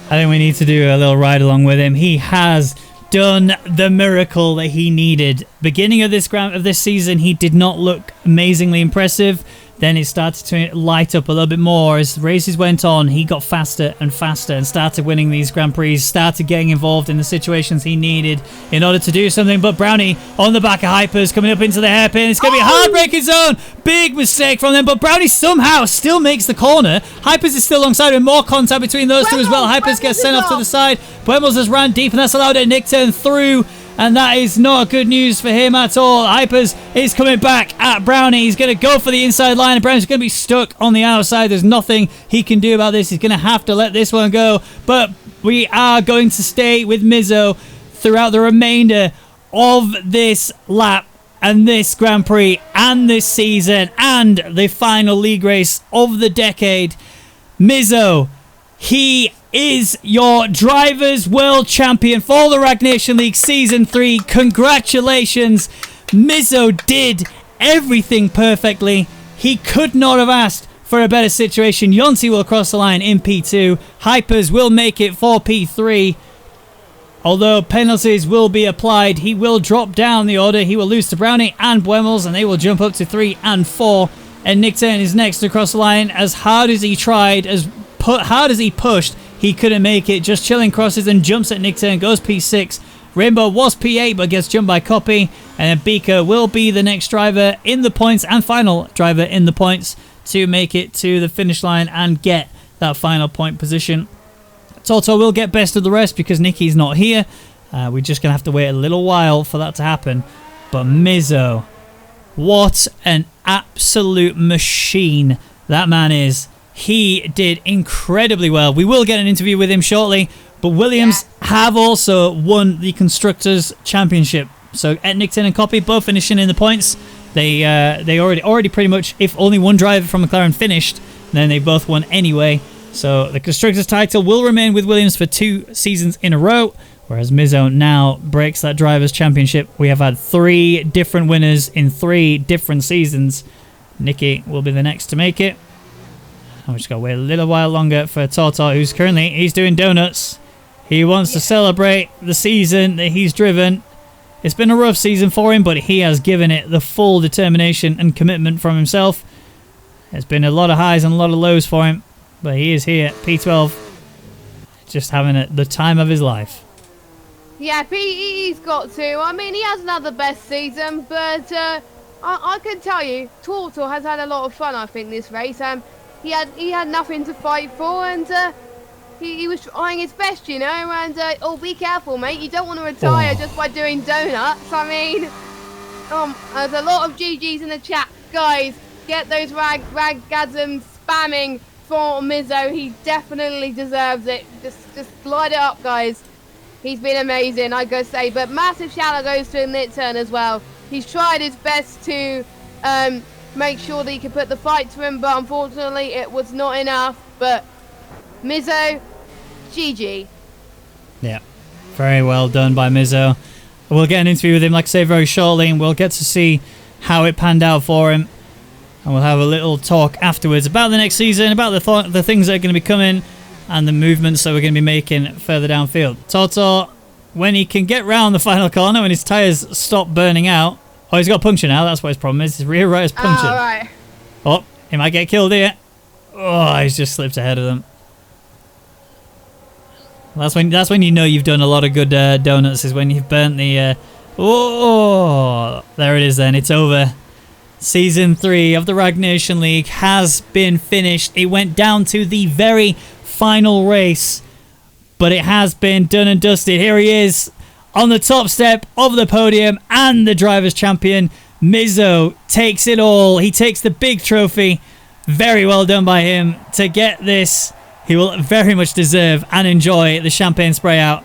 I think we need to do a little ride along with him. He has done the miracle that he needed. Beginning of this season, he did not look amazingly impressive. Then it started to light up a little bit more as races went on. He got faster and faster and started winning these Grand Prix, started getting involved in the situations he needed in order to do something. But Brownie on the back of Hypers coming up into the hairpin. It's going to be a heartbreaking zone. Big mistake from them, but Brownie somehow still makes the corner. Hypers is still alongside with more contact between those two as well. Hypers gets sent off to the side. Buemos has ran deep, and that's allowed a Nick Turn through. And that is not good news for him at all. Hypers is coming back at Brownie. He's going to go for the inside line. And Brownie's going to be stuck on the outside. There's nothing he can do about this. He's going to have to let this one go. But we are going to stay with Mizzo throughout the remainder of this lap and this Grand Prix and this season and the final league race of the decade. Mizzo, he is your Drivers' World Champion for the Rwagnation League Season 3. Congratulations. Mizzo did everything perfectly. He could not have asked for a better situation. Yonti will cross the line in P2. Hypers will make it for P3. Although penalties will be applied, he will drop down the order. He will lose to Brownie and Buemels, and they will jump up to 3 and 4. And Nick Turn is next to cross the line. As hard as he tried, as hard as he pushed, he couldn't make it. Just Chilling crosses and jumps at Nick Turn, goes P6. Rainbow was P8 but gets jumped by Copy. And then Beaker will be the next driver in the points and final driver in the points to make it to the finish line and get that final point position. Toto will get best of the rest because Nicky's not here. We're just going to have to wait a little while for that to happen. But Mizzo, what an absolute machine that man is. He did incredibly well. We will get an interview with him shortly, but Williams have also won the Constructors' Championship. So Nick Turn and Copy both finishing in the points. They already pretty much, if only one driver from McLaren finished, then they both won anyway. So the Constructors' title will remain with Williams for 2 seasons in a row, whereas Mizzo now breaks that Drivers' Championship. We have had 3 different winners in 3 different seasons. Nicky will be the next to make it. I'm just going to wait a little while longer for Toto, who's he's doing donuts. He wants to celebrate the season that he's driven. It's been a rough season for him, but he has given it the full determination and commitment from himself. There's been a lot of highs and a lot of lows for him, but he is here, P12, just having the time of his life. Yeah, he's got to. I mean, he hasn't had the best season, but I can tell you, Tortor has had a lot of fun, I think, this race. He had nothing to fight for, and he was trying his best, you know, and be careful, mate. You don't want to retire just by doing donuts. I mean, there's a lot of GGs in the chat. Guys, get those raggasms spamming for Mizzo. He definitely deserves it. Just light it up, guys. He's been amazing, I gotta say. But massive shout out goes to Nitturn as well. He's tried his best to make sure that he could put the fight to him, but unfortunately it was not enough. But Mizzo, GG. Yeah, very well done by Mizzo. We'll get an interview with him, like I say, very shortly, and we'll get to see how it panned out for him. And we'll have a little talk afterwards about the next season, about the things that are going to be coming, and the movements that we're going to be making further downfield. Toto, when he can get round the final corner, when his tyres stop burning out. Oh, he's got a puncture now. That's what his problem is. His rear right is punctured. Oh, right. Oh, he might get killed here. Oh, he's just slipped ahead of them. That's when you know you've done a lot of good donuts, is when you've burnt the... Oh, there it is then. It's over. Season 3 of the Rwagnation League has been finished. It went down to the very final race, but it has been done and dusted. Here he is on the top step of the podium and the Drivers' Champion. Mizzo takes it all. He takes the big trophy. Very well done by him to get this. He will very much deserve and enjoy the champagne spray out.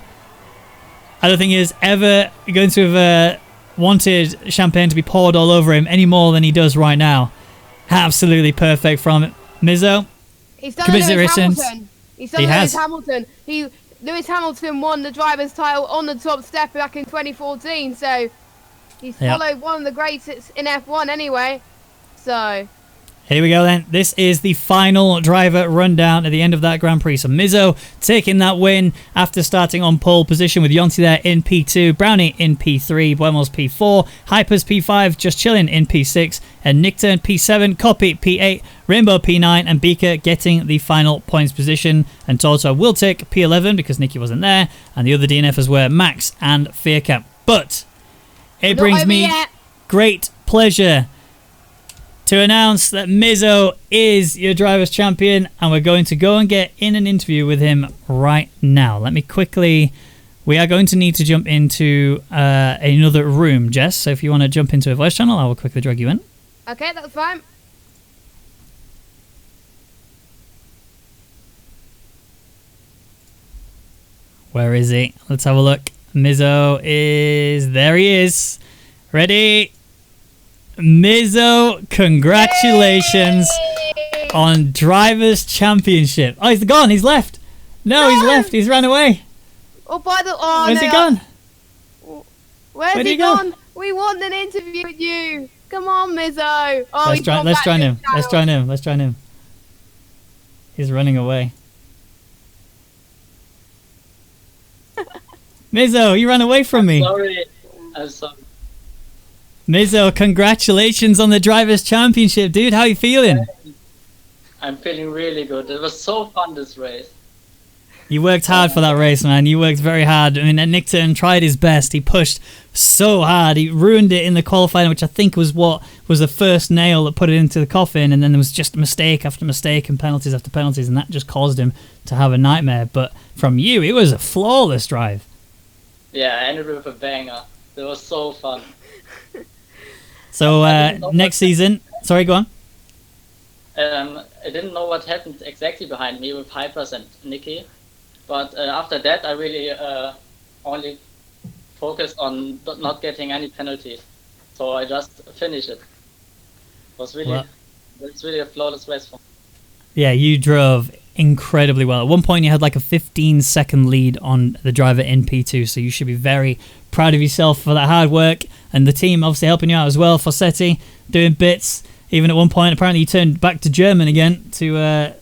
I don't think he is ever going to have wanted champagne to be poured all over him any more than he does right now. Absolutely perfect from Mizzo. He's done it Lewis Hamilton. He's done it Lewis Hamilton. Lewis Hamilton won the driver's title on the top step back in 2014, so he's followed one of the greats in F1 anyway. So here we go then. This is the final driver rundown at the end of that Grand Prix. So Mizzo taking that win after starting on pole position with Yonti there in P2, Brownie in P3, Buemos P4, Hypers P5, just chilling in P6, and Nickturn P7, Copy P8, Rainbow P9, and Beaker getting the final points position. And Toto will take P11 because Nikki wasn't there, and the other DNFs were Max and Fearcap. But it brings me great pleasure to announce that Mizzo is your Drivers' Champion, and we're going to go and get in an interview with him right now. Let me quickly... We are going to need to jump into another room, Jess, so if you want to jump into a voice channel, I will quickly drag you in. Okay, that's fine. Where is he? Let's have a look. Mizzo is... There he is. Ready? Mizzo, congratulations on Drivers' Championship. Oh, he's gone. He's left. No, he's left. He's run away. Oh, by the... Oh, Where's he gone? Where's he gone? We want an interview with you. Come on, Mizzo. Oh, let's join him. Let's join him. He's running away. Mizzo, you ran away from me. I'm sorry. Mizzo, congratulations on the Drivers' Championship, dude. How are you feeling? I'm feeling really good. It was so fun, this race. You worked hard for that race, man. You worked very hard. I mean, Nickturn tried his best. He pushed so hard. He ruined it in the qualifying, which I think was what was the first nail that put it into the coffin. And then there was just mistake after mistake and penalties after penalties, and that just caused him to have a nightmare. But from you, it was a flawless drive. Yeah, I ended with a banger. It was so fun. So next season, sorry, go on. I didn't know what happened exactly behind me with Hypers and Nikki, but after that I really only focused on not getting any penalties. So I just finished it. It's really a flawless race for me. Yeah, you drove incredibly well. At one point you had like a 15-second lead on the driver in P2, so you should be very proud of yourself for that hard work, and the team obviously helping you out as well. Fossetti doing bits. Even at one point, apparently you turned back to German again to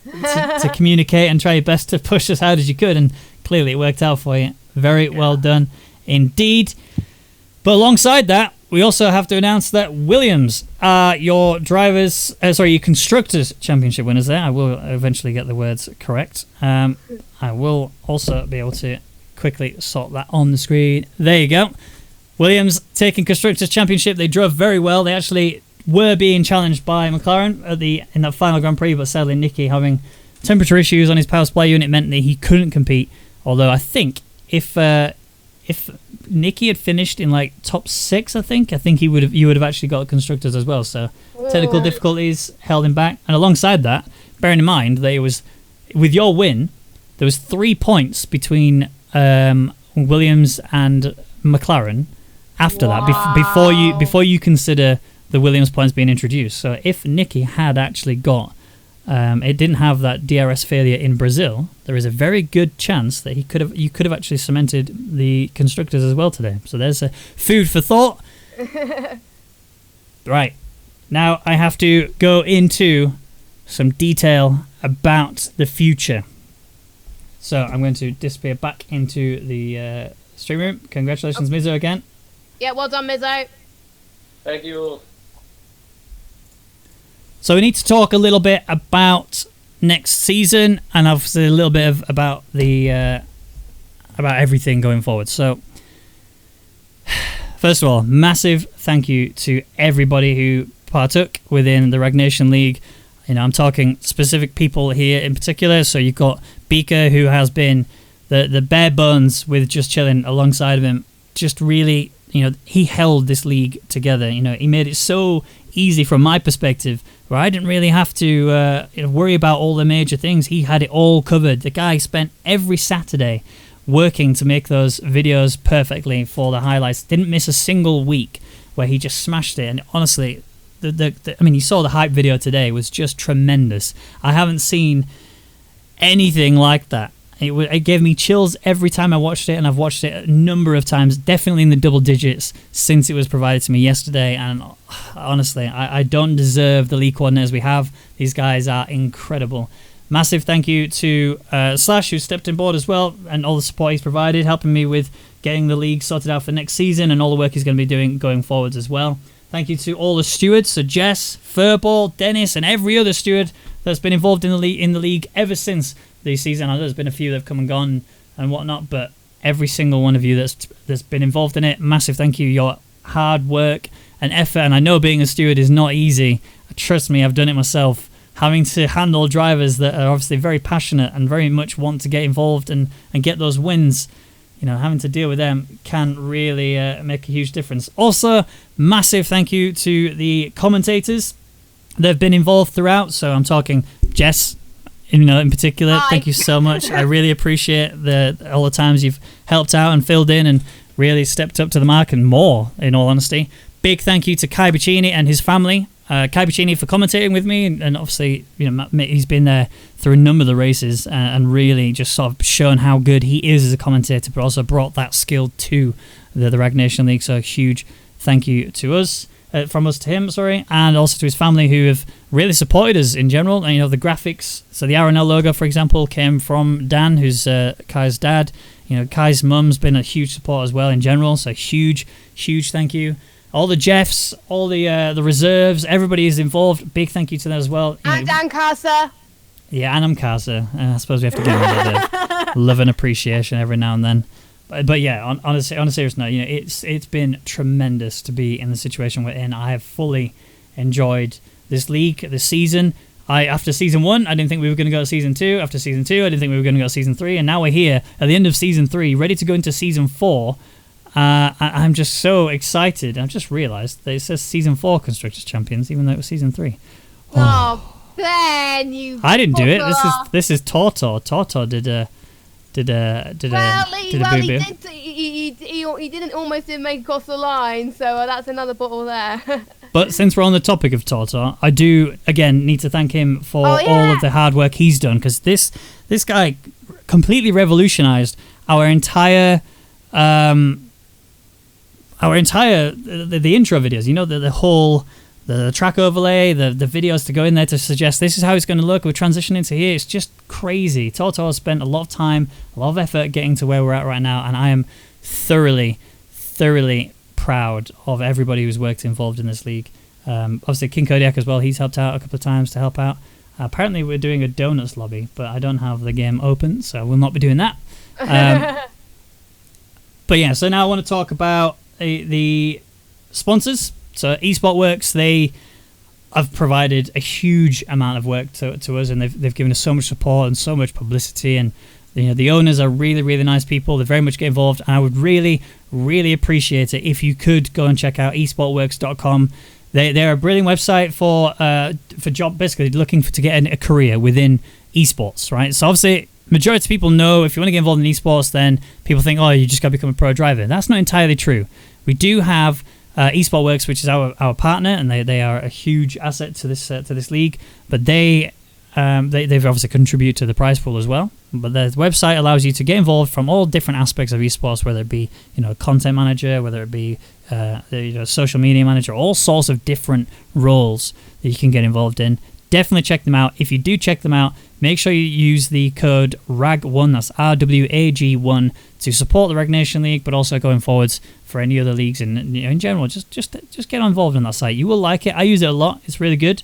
communicate and try your best to push as hard as you could, and clearly it worked out for you. Very well done indeed. But alongside that, we also have to announce that Williams are your your constructors championship winners there. I will eventually get the words correct. I will also be able to quickly sort that on the screen. There you go. Williams taking constructors championship. They drove very well. They actually were being challenged by McLaren in that final Grand Prix, but sadly Nicky having temperature issues on his power supply unit meant that he couldn't compete. Although I think if Nicky had finished in like top 6, I think you would have actually got constructors as well. So technical difficulties held him back. And alongside that, bearing in mind that it was with your win, there was 3 points between Williams and McLaren after that before you consider the Williams points being introduced. So if Nicky had actually got it didn't have that DRS failure in Brazil, there is a very good chance that you could have actually cemented the constructors as well today. So there's a food for thought. Right. Now I have to go into some detail about the future. So I'm going to disappear back into the stream room. Congratulations, Mizzo, again. Yeah, well done, Mizzo. Thank you. So we need to talk a little bit about next season, and obviously a little bit about everything going forward. So first of all, massive thank you to everybody who partook within the Rwagnation League. You know, I'm talking specific people here in particular. So you've got Beaker, who has been the bare bones with Just Chilling alongside of him. Just really, you know, he held this league together. You know, he made it so easy from my perspective, where I didn't really have to worry about all the major things. He had it all covered. The guy spent every Saturday working to make those videos perfectly for the highlights. Didn't miss a single week where he just smashed it. And honestly, I mean, you saw the hype video today. It was just tremendous. I haven't seen anything like that. It gave me chills every time I watched it, and I've watched it a number of times, definitely in the double digits since it was provided to me yesterday. And honestly, I don't deserve the league coordinators we have. These guys are incredible. Massive thank you to Slash, who stepped on board as well, and all the support he's provided, helping me with getting the league sorted out for next season, and all the work he's going to be doing going forwards as well. Thank you to all the stewards, so Jess, Furball, Dennis, and every other steward that's been involved in the league ever since the season. I know there's been a few that have come and gone and whatnot, but every single one of you that's been involved in it, massive thank you. Your hard work and effort, and I know being a steward is not easy. Trust me, I've done it myself. Having to handle drivers that are obviously very passionate and very much want to get involved and get those wins, you know, having to deal with them can really make a huge difference. Also, massive thank you to the commentators that have been involved throughout. So I'm talking Jess, you know, in particular. Hi. Thank you so much. I really appreciate all the times you've helped out and filled in and really stepped up to the mark and more, in all honesty. Big thank you to Kai Bacchini and his family. Kai Bacchini for commentating with me, and obviously, you know, he's been there through a number of the races and really just sort of shown how good he is as a commentator, but also brought that skill to the Rwagnation League. So a huge thank you to us, from us to him, sorry, and also to his family who have really supported us in general. And you know, the graphics, so the RNL logo, for example, came from Dan, who's Kai's dad. You know, Kai's mum's been a huge support as well in general. So huge thank you. All the Jeffs, all the reserves, everybody is involved. Big thank you to them as well. You And know, Amkasa. yeah, and Amkasa. I suppose we have to give a little bit of love and appreciation every now and then. But yeah, on a serious note, you know, it's been tremendous to be in the situation we're in. I have fully enjoyed this league, this season. After season 1, I didn't think we were going to go to season 2. After season 2, I didn't think we were going to go to season 3. And now we're here at the end of season 3, ready to go into season 4. I'm just so excited. I've just realised that it says season 4 Constructors Champions, even though it was season 3. Oh, Ben, you. I didn't do it. bugger. This is Tortor. Tortor did a boo-boo. He didn't almost make it across the line, so that's another bottle there. But since we're on the topic of Tortor, I do again need to thank him for all of the hard work he's done, because this guy completely revolutionised our entire the intro videos. You know, the whole the track overlay, the videos to go in there to suggest this is how it's going to look. We're transitioning to here. It's just crazy. Toto has spent a lot of time, a lot of effort getting to where we're at right now, and I am thoroughly proud of everybody who's worked involved in this league. Obviously, King Kodiak as well. He's helped out a couple of times to help out. Apparently, we're doing a donuts lobby, but I don't have the game open, so I will not be doing that. But yeah, so now I want to talk about the sponsors. So eSportWorks, they have provided a huge amount of work to us, and they've given us so much support and so much publicity. And the owners are really, really nice people. They very much get involved, and I would really, really appreciate it if you could go and check out esportworks.com. They're a brilliant website for job, basically looking to get a career within esports, right? So obviously, majority of people know if you want to get involved in esports, then people think, oh, you just got to become a pro driver. That's not entirely true. We do have eSportWorks, which is our partner, and they are a huge asset to this league. But they've obviously contribute to the prize pool as well. But the website allows you to get involved from all different aspects of esports, whether it be content manager, whether it be social media manager, all sorts of different roles that you can get involved in. Definitely check them out. If you do check them out, make sure you use the code RAG1, that's RWAG1, to support the Rwagnation League, but also going forwards for any other leagues in general. Just get involved in that site. You will like it. I use it a lot. It's really good.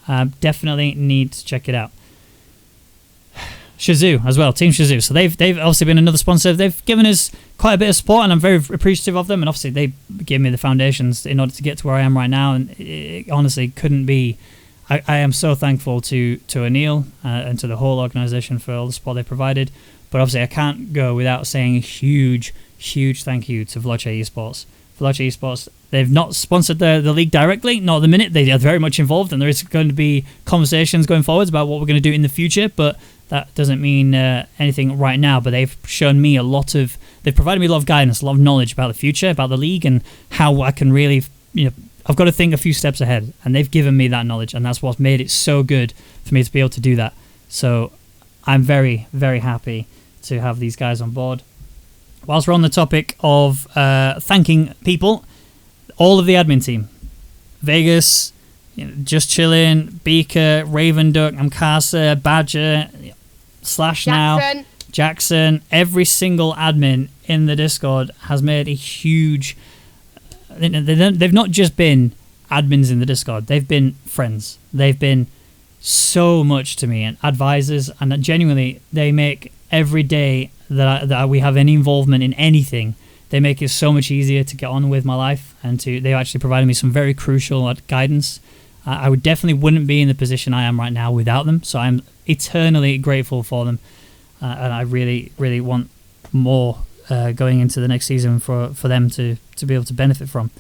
Definitely need to check it out. Shazoo as well, Team Shazoo. So they've obviously been another sponsor. They've given us quite a bit of support, and I'm very appreciative of them. And obviously they gave me the foundations in order to get to where I am right now. And it honestly couldn't be. I am so thankful to Anil and to the whole organization for all the support they provided. But obviously I can't go without saying a huge thank you to Vloche Esports. Vloche Esports, they've not sponsored the league directly, not at the minute. They are very much involved, and there is going to be conversations going forwards about what we're going to do in the future, but that doesn't mean anything right now. But they've shown me they've provided me a lot of guidance, a lot of knowledge about the future, about the league, and how I can really, I've got to think a few steps ahead, and they've given me that knowledge, and that's what's made it so good for me to be able to do that. So I'm very, very happy to have these guys on board. Whilst we're on the topic of thanking people, all of the admin team, Vegas, Just Chillin', Beaker, Raven Duck, Amkasa, Badger, Slash Now, Jackson, every single admin in the Discord has made a huge... They've not just been admins in the Discord, they've been friends. They've been so much to me, and advisors, and genuinely they make every day that we have any involvement in anything, they make it so much easier to get on with my life, and they actually provided me some very crucial guidance. I would definitely wouldn't be in the position I am right now without them, so I'm eternally grateful for them, and I really, really want more going into the next season for them to be able to benefit from.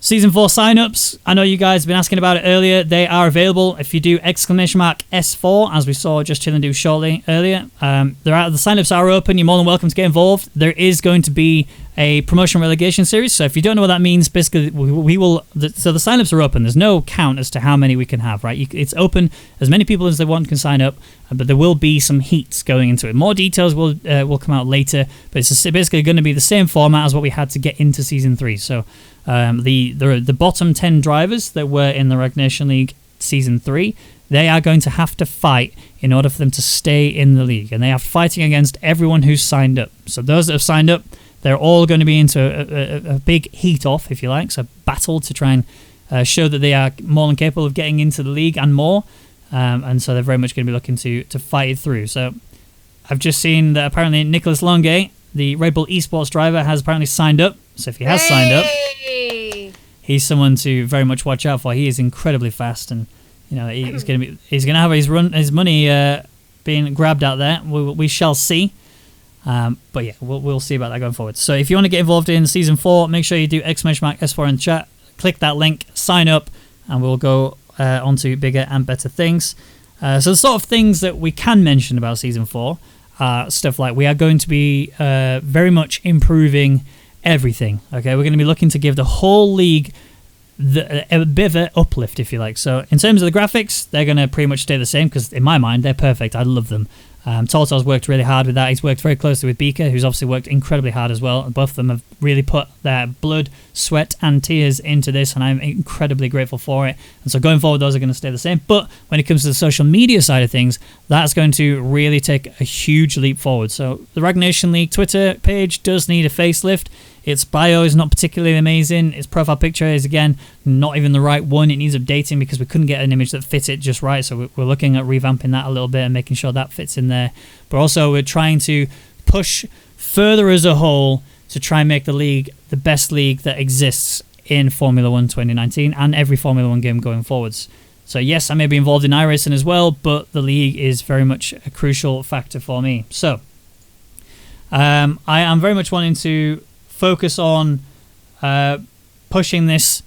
Season 4 signups, I know you guys have been asking about it earlier. They are available if you do !S4, as we saw Just Chillin' do shortly earlier. The signups are open. You're more than welcome to get involved. There is going to be a promotion relegation series, so if you don't know what that means, basically we will. So the signups are open. There's no count as to how many we can have. Right, it's open. As many people as they want can sign up, but there will be some heats going into it. More details will come out later, but it's basically going to be the same format as what we had to get into Season 3. So the bottom 10 drivers that were in the Rwagnation League Season 3, they are going to have to fight in order for them to stay in the league, and they are fighting against everyone who's signed up. So those that have signed up, they're all going to be into a big heat-off, if you like, so battle to try and show that they are more than capable of getting into the league and more, and so they're very much going to be looking to fight it through. So I've just seen that apparently Nicholas Longe, the Red Bull Esports driver, has apparently signed up. So if he has signed up, he's someone to very much watch out for. He is incredibly fast, and he's going to have his money being grabbed out there. We shall see. But yeah, we'll see about that going forward. So if you want to get involved in Season 4, make sure you do !S4 in the chat. Click that link, sign up, and we'll go on to bigger and better things. So the sort of things that we can mention about Season 4 are stuff like we are going to be very much improving everything. Okay, we're going to be looking to give the whole league a bit of an uplift, if you like. So in terms of the graphics, they're going to pretty much stay the same because in my mind they're perfect. I love them. Tolto's worked really hard with that. He's worked very closely with Beaker, who's obviously worked incredibly hard as well. Both of them have really put their blood, sweat and tears into this, and I'm incredibly grateful for it. And so going forward, those are going to stay the same. But when it comes to the social media side of things, that's going to really take a huge leap forward. So the Rwagnation League Twitter page does need a facelift. Its bio is not particularly amazing. Its profile picture is, again, not even the right one. It needs updating because we couldn't get an image that fits it just right. So we're looking at revamping that a little bit and making sure that fits in there. But also we're trying to push further as a whole to try and make the league the best league that exists in Formula 1 2019 and every Formula 1 game going forwards. So yes, I may be involved in iRacing as well, but the league is very much a crucial factor for me. So I am very much wanting to focus on pushing this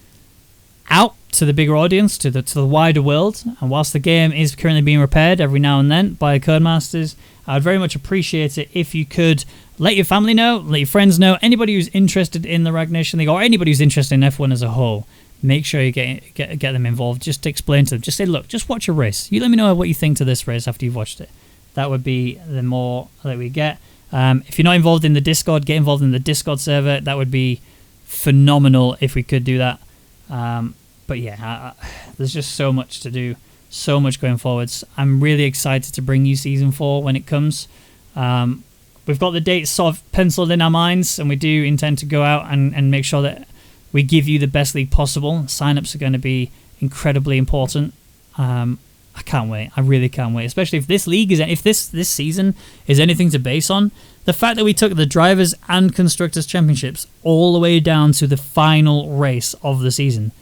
out to the bigger audience, to the wider world. And whilst the game is currently being repaired every now and then by Codemasters, I'd very much appreciate it if you could let your family know, let your friends know, anybody who's interested in the Rwagnation League or anybody who's interested in F1 as a whole. Make sure you get them involved. Just explain to them. Just say, look, just watch a race. You let me know what you think to this race after you've watched it. That would be the more that we get. If you're not involved in the Discord, get involved in the Discord server. That would be phenomenal if we could do that. But yeah, there's just so much to do, so much going forwards. I'm really excited to bring you Season 4 when it comes. We've got the dates sort of penciled in our minds, and we do intend to go out and make sure that we give you the best league possible. Sign-ups are going to be incredibly important. I can't wait. I really can't wait. Especially if this league if this season is anything to base on. The fact that we took the Drivers' and Constructors' Championships all the way down to the final race of the season.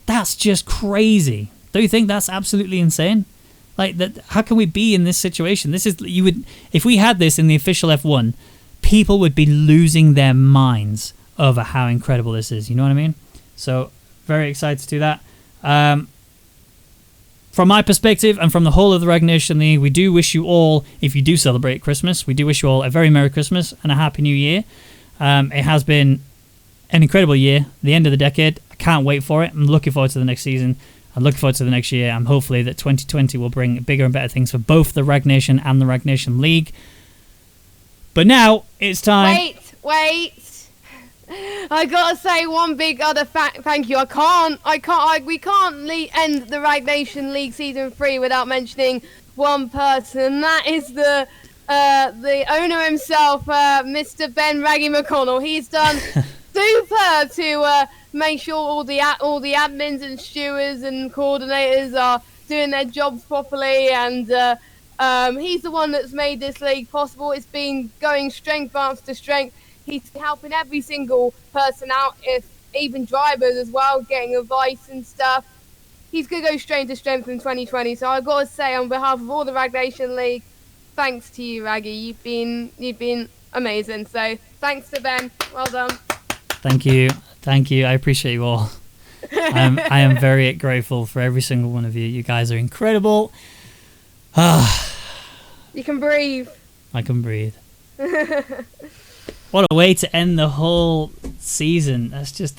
That's just crazy. Don't you think that's absolutely insane? Like, that, how can we be in this situation? If we had this in the official F1, people would be losing their minds over how incredible this is. You know what I mean? So, very excited to do that. From my perspective and from the whole of the Rwagnation League, we do wish you all, if you do celebrate Christmas, we do wish you all a very Merry Christmas and a Happy New Year. It has been an incredible year, the end of the decade. I can't wait for it. I'm looking forward to the next season. I'm looking forward to the next year. I'm hopefully that 2020 will bring bigger and better things for both the Rwagnation and the Rwagnation League. But now it's time. Wait. I gotta say one big other thank you. We can't end the Rwagnation League Season 3 without mentioning one person. That is the owner himself, Mr. Ben Raggy McConnell. He's done super to make sure all the admins and stewards and coordinators are doing their jobs properly, and he's the one that's made this league possible. It's been going strength after strength. He's helping every single person out, even drivers as well, getting advice and stuff. He's going to go straight to strength in 2020. So I've got to say, on behalf of all the Rwagnation League, thanks to you, Raggy. You've been amazing. So thanks to Ben. Well done. Thank you. I appreciate you all. I am very grateful for every single one of you. You guys are incredible. You can breathe. I can breathe. What a way to end the whole season. That's just